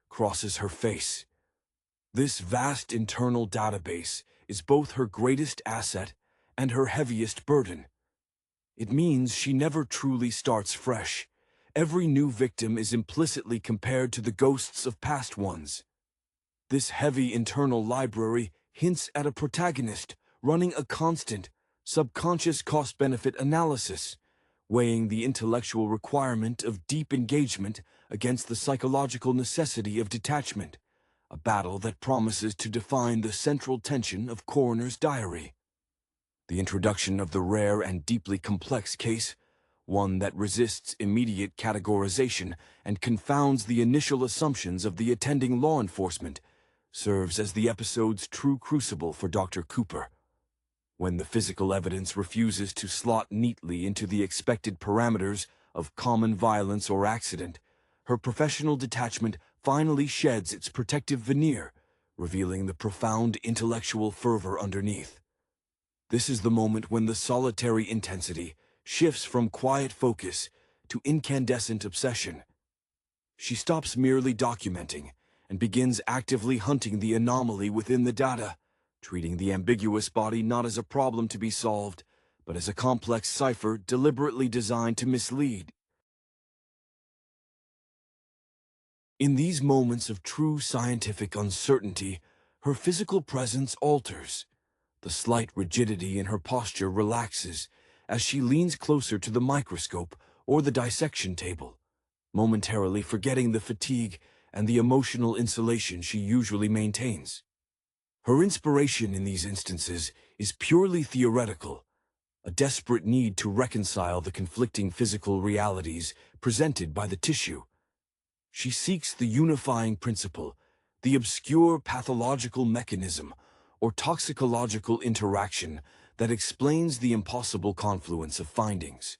crosses her face. This vast internal database is both her greatest asset and her heaviest burden. It means she never truly starts fresh. Every new victim is implicitly compared to the ghosts of past ones. This heavy internal library hints at a protagonist running a constant, subconscious cost-benefit analysis, weighing the intellectual requirement of deep engagement against the psychological necessity of detachment, a battle that promises to define the central tension of Koroner's Diary. The introduction of the rare and deeply complex case, one that resists immediate categorization and confounds the initial assumptions of the attending law enforcement, serves as the episode's true crucible for Dr. Cooper. When the physical evidence refuses to slot neatly into the expected parameters of common violence or accident, her professional detachment finally sheds its protective veneer, revealing the profound intellectual fervor underneath. This is the moment when the solitary intensity shifts from quiet focus to incandescent obsession. She stops merely documenting and begins actively hunting the anomaly within the data, treating the ambiguous body not as a problem to be solved, but as a complex cipher deliberately designed to mislead. In these moments of true scientific uncertainty, her physical presence alters. The slight rigidity in her posture relaxes as she leans closer to the microscope or the dissection table, momentarily forgetting the fatigue and the emotional insulation she usually maintains. Her inspiration in these instances is purely theoretical, a desperate need to reconcile the conflicting physical realities presented by the tissue. She seeks the unifying principle, the obscure pathological mechanism or toxicological interaction that explains the impossible confluence of findings.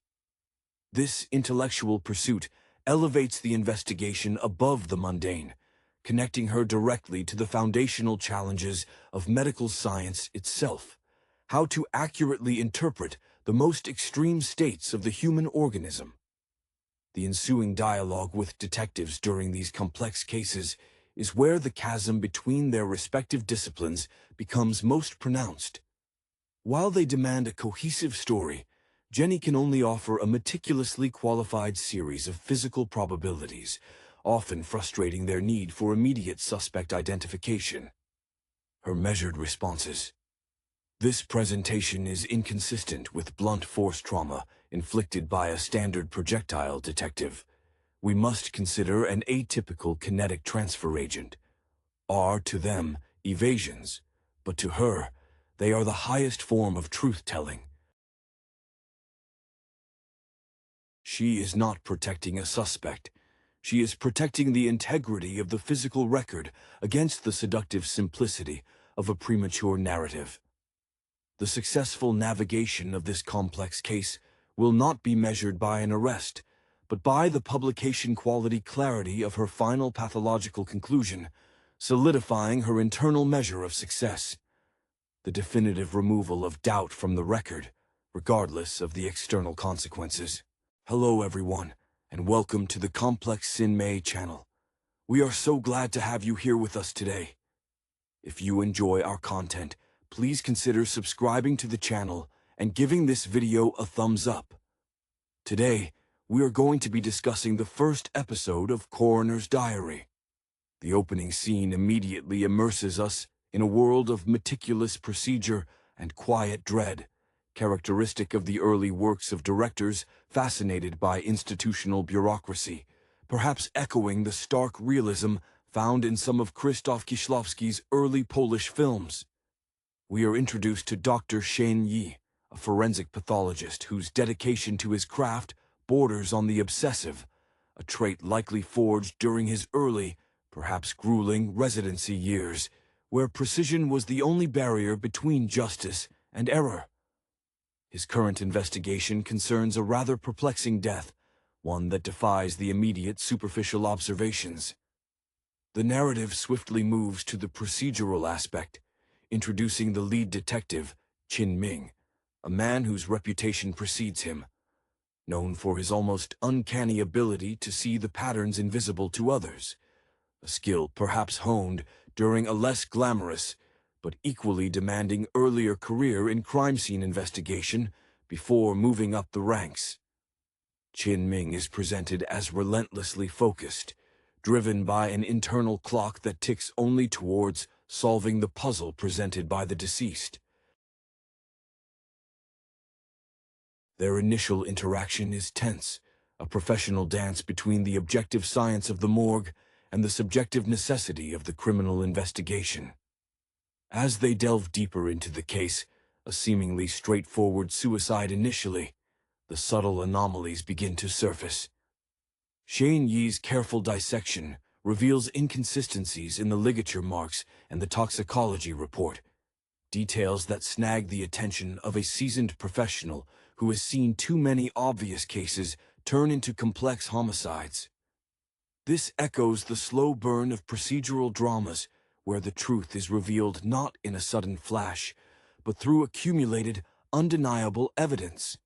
This intellectual pursuit elevates the investigation above the mundane, connecting her directly to the foundational challenges of medical science itself: how to accurately interpret the most extreme states of the human organism. The ensuing dialogue with detectives during these complex cases is where the chasm between their respective disciplines becomes most pronounced. While they demand a cohesive story, Jenny can only offer a meticulously qualified series of physical probabilities, often frustrating their need for immediate suspect identification. Her measured responses. This presentation is inconsistent with blunt force trauma inflicted by a standard projectile detective. We must consider an atypical kinetic transfer agent. Are, to them, evasions, but to her, they are the highest form of truth-telling. She is not protecting a suspect. She is protecting the integrity of the physical record against the seductive simplicity of a premature narrative. The successful navigation of this complex case will not be measured by an arrest, but by the publication quality clarity of her final pathological conclusion, solidifying her internal measure of success. The definitive removal of doubt from the record, regardless of the external consequences. Hello everyone, and welcome to the Complex Cinema channel. We are so glad to have you here with us today. If you enjoy our content, please consider subscribing to the channel and giving this video a thumbs up. Today, we are going to be discussing the first episode of Koroner's Diary. The opening scene immediately immerses us in a world of meticulous procedure and quiet dread, characteristic of the early works of directors fascinated by institutional bureaucracy, perhaps echoing the stark realism found in some of Krzysztof Kieślowski's early Polish films. We are introduced to Dr. Chengen, a forensic pathologist whose dedication to his craft borders on the obsessive, a trait likely forged during his early, perhaps grueling, residency years, where precision was the only barrier between justice and error. His current investigation concerns a rather perplexing death, one that defies the immediate superficial observations. The narrative swiftly moves to the procedural aspect, introducing the lead detective, Chengen, a man whose reputation precedes him. Known for his almost uncanny ability to see the patterns invisible to others, a skill perhaps honed during a less glamorous but equally demanding earlier career in crime scene investigation before moving up the ranks. Chengen is presented as relentlessly focused, driven by an internal clock that ticks only towards solving the puzzle presented by the deceased. Their initial interaction is tense, a professional dance between the objective science of the morgue and the subjective necessity of the criminal investigation. As they delve deeper into the case, a seemingly straightforward suicide initially, the subtle anomalies begin to surface. Chengen's careful dissection reveals inconsistencies in the ligature marks and the toxicology report, details that snag the attention of a seasoned professional who has seen too many obvious cases turn into complex homicides. This echoes the slow burn of procedural dramas where the truth is revealed not in a sudden flash, but through accumulated, undeniable evidence.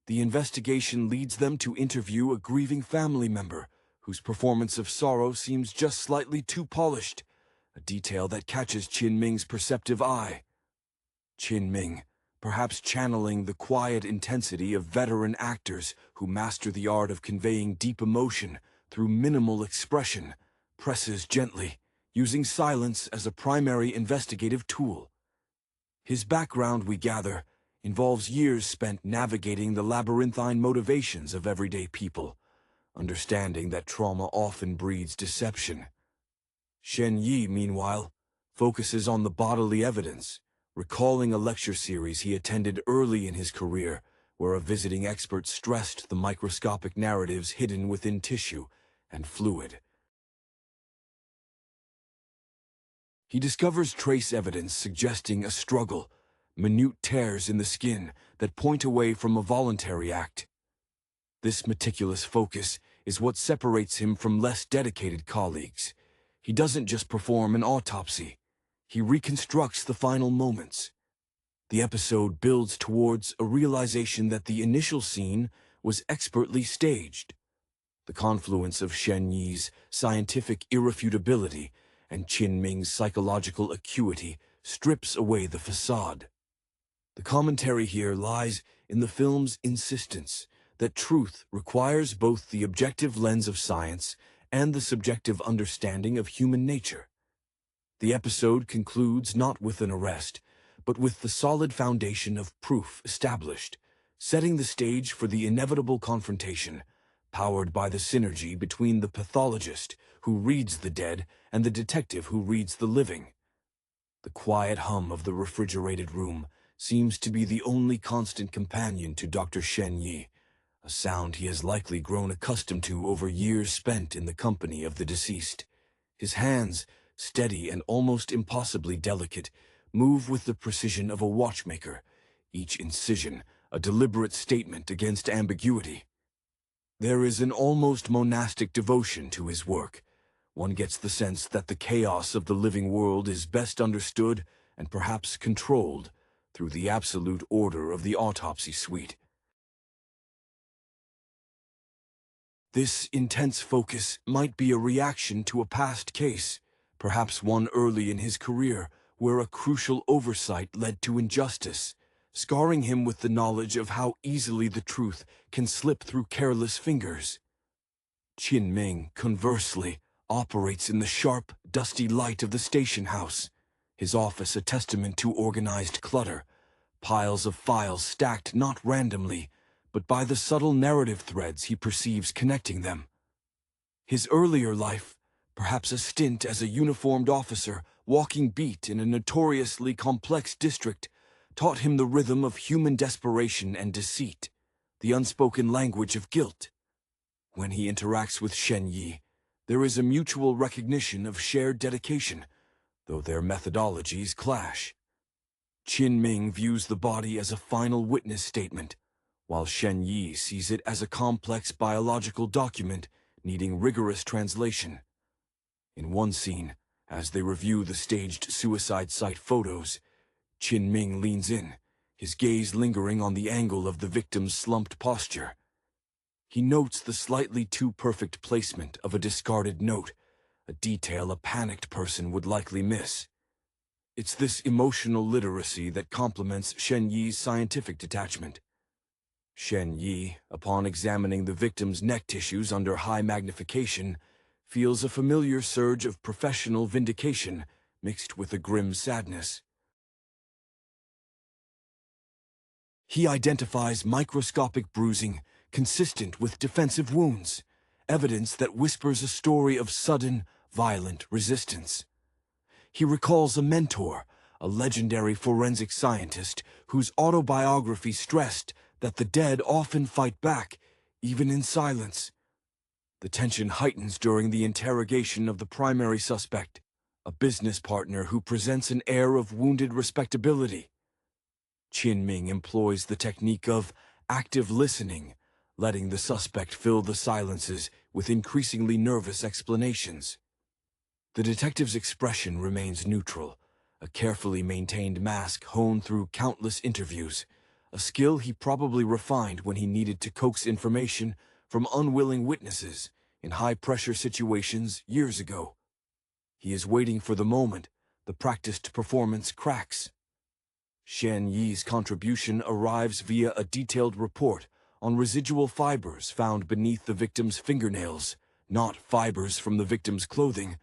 The investigation leads them to interview a grieving family member whose performance of sorrow seems just slightly too polished, a detail that catches Chengen's perceptive eye. Chengen, perhaps channeling the quiet intensity of veteran actors who master the art of conveying deep emotion through minimal expression, presses gently, using silence as a primary investigative tool. His background, we gather, involves years spent navigating the labyrinthine motivations of everyday people, understanding that trauma often breeds deception. Chengen, meanwhile, focuses on the bodily evidence, recalling a lecture series he attended early in his career, where a visiting expert stressed the microscopic narratives hidden within tissue and fluid. He discovers trace evidence suggesting a struggle, minute tears in the skin that point away from a voluntary act. This meticulous focus is what separates him from less dedicated colleagues. He doesn't just perform an autopsy, he reconstructs the final moments. The episode builds towards a realization that the initial scene was expertly staged. The confluence of Chengen's scientific irrefutability and Chengen's psychological acuity strips away the facade. The commentary here lies in the film's insistence that truth requires both the objective lens of science and the subjective understanding of human nature. The episode concludes not with an arrest, but with the solid foundation of proof established, setting the stage for the inevitable confrontation, powered by the synergy between the pathologist who reads the dead and the detective who reads the living. The quiet hum of the refrigerated room seems to be the only constant companion to Dr. Shen Yi, a sound he has likely grown accustomed to over years spent in the company of the deceased. His hands, steady and almost impossibly delicate, move with the precision of a watchmaker, each incision a deliberate statement against ambiguity. There is an almost monastic devotion to his work. One gets the sense that the chaos of the living world is best understood and perhaps controlled through the absolute order of the autopsy suite. This intense focus might be a reaction to a past case, perhaps one early in his career, where a crucial oversight led to injustice, scarring him with the knowledge of how easily the truth can slip through careless fingers. Qin Ming, conversely, operates in the sharp, dusty light of the station house, his office a testament to organized clutter, piles of files stacked not randomly, but by the subtle narrative threads he perceives connecting them. His earlier life, perhaps a stint as a uniformed officer walking beat in a notoriously complex district, taught him the rhythm of human desperation and deceit, the unspoken language of guilt. When he interacts with Shen Yi, there is a mutual recognition of shared dedication, though their methodologies clash. Qin Ming views the body as a final witness statement, while Shen Yi sees it as a complex biological document needing rigorous translation. In one scene, as they review the staged suicide site photos, Qin Ming leans in, his gaze lingering on the angle of the victim's slumped posture. He notes the slightly too perfect placement of a discarded note, a detail a panicked person would likely miss. It's this emotional literacy that complements Shen Yi's scientific detachment. Shen Yi, upon examining the victim's neck tissues under high magnification, feels a familiar surge of professional vindication mixed with a grim sadness. He identifies microscopic bruising consistent with defensive wounds, evidence that whispers a story of sudden, violent resistance. He recalls a mentor, a legendary forensic scientist whose autobiography stressed that the dead often fight back, even in silence. The tension heightens during the interrogation of the primary suspect, a business partner who presents an air of wounded respectability. Qin Ming employs the technique of active listening, letting the suspect fill the silences with increasingly nervous explanations. The detective's expression remains neutral, a carefully maintained mask honed through countless interviews, a skill he probably refined when he needed to coax information from unwilling witnesses in high-pressure situations years ago. He is waiting for the moment the practiced performance cracks. Shen Yi's contribution arrives via a detailed report on residual fibers found beneath the victim's fingernails, not fibers from the victim's clothing,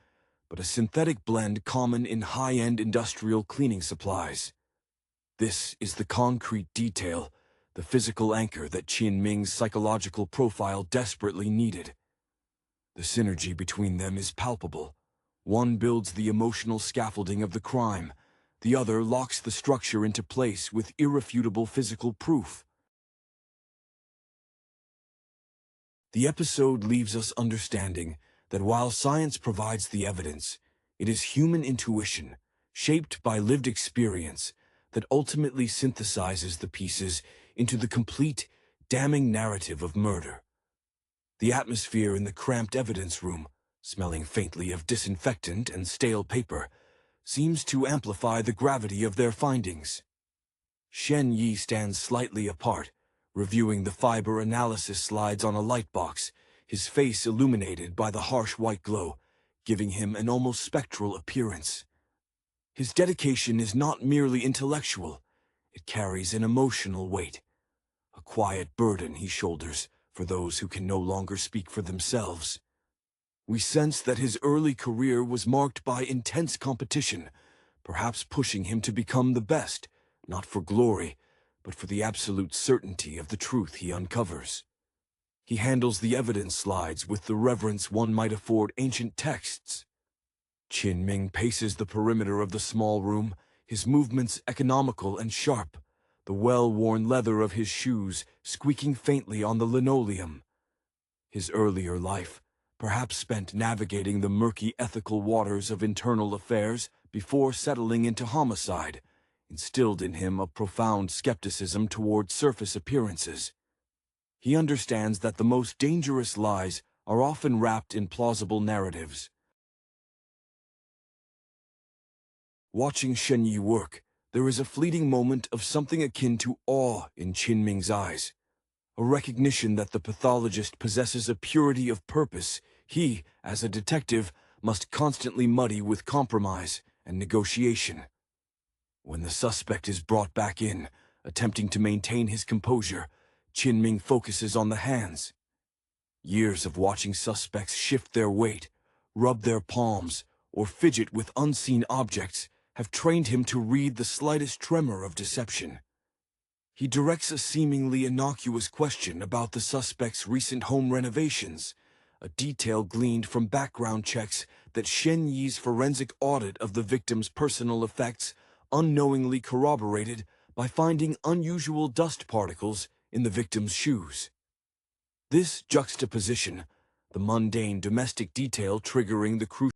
but a synthetic blend common in high-end industrial cleaning supplies. This is the concrete detail, the physical anchor that Qin Ming's psychological profile desperately needed. The synergy between them is palpable. One builds the emotional scaffolding of the crime, the other locks the structure into place with irrefutable physical proof. The episode leaves us understanding that while science provides the evidence, it is human intuition, shaped by lived experience, that ultimately synthesizes the pieces into the complete, damning narrative of murder. The atmosphere in the cramped evidence room, smelling faintly of disinfectant and stale paper, seems to amplify the gravity of their findings. Shen Yi stands slightly apart, reviewing the fiber analysis slides on a lightbox, his face illuminated by the harsh white glow, giving him an almost spectral appearance. His dedication is not merely intellectual, It carries an emotional weight, a quiet burden he shoulders for those who can no longer speak for themselves. We sense that his early career was marked by intense competition, perhaps pushing him to become the best, not for glory, but for the absolute certainty of the truth he uncovers. He handles the evidence slides with the reverence one might afford ancient texts. Ming paces the perimeter of the small room, his movements economical and sharp, the well-worn leather of his shoes squeaking faintly on the linoleum. His earlier life, perhaps spent navigating the murky ethical waters of internal affairs before settling into homicide, instilled in him a profound skepticism toward surface appearances. He understands that the most dangerous lies are often wrapped in plausible narratives. Watching Shen Yi work, there is a fleeting moment of something akin to awe in Qin Ming's eyes, a recognition that the pathologist possesses a purity of purpose he, as a detective, must constantly muddy with compromise and negotiation. When the suspect is brought back in, attempting to maintain his composure, Qin Ming focuses on the hands. Years of watching suspects shift their weight, rub their palms, or fidget with unseen objects have trained him to read the slightest tremor of deception. He directs a seemingly innocuous question about the suspect's recent home renovations, a detail gleaned from background checks that Shen Yi's forensic audit of the victim's personal effects unknowingly corroborated by finding unusual dust particles in the victim's shoes. This juxtaposition, the mundane domestic detail triggering the crucial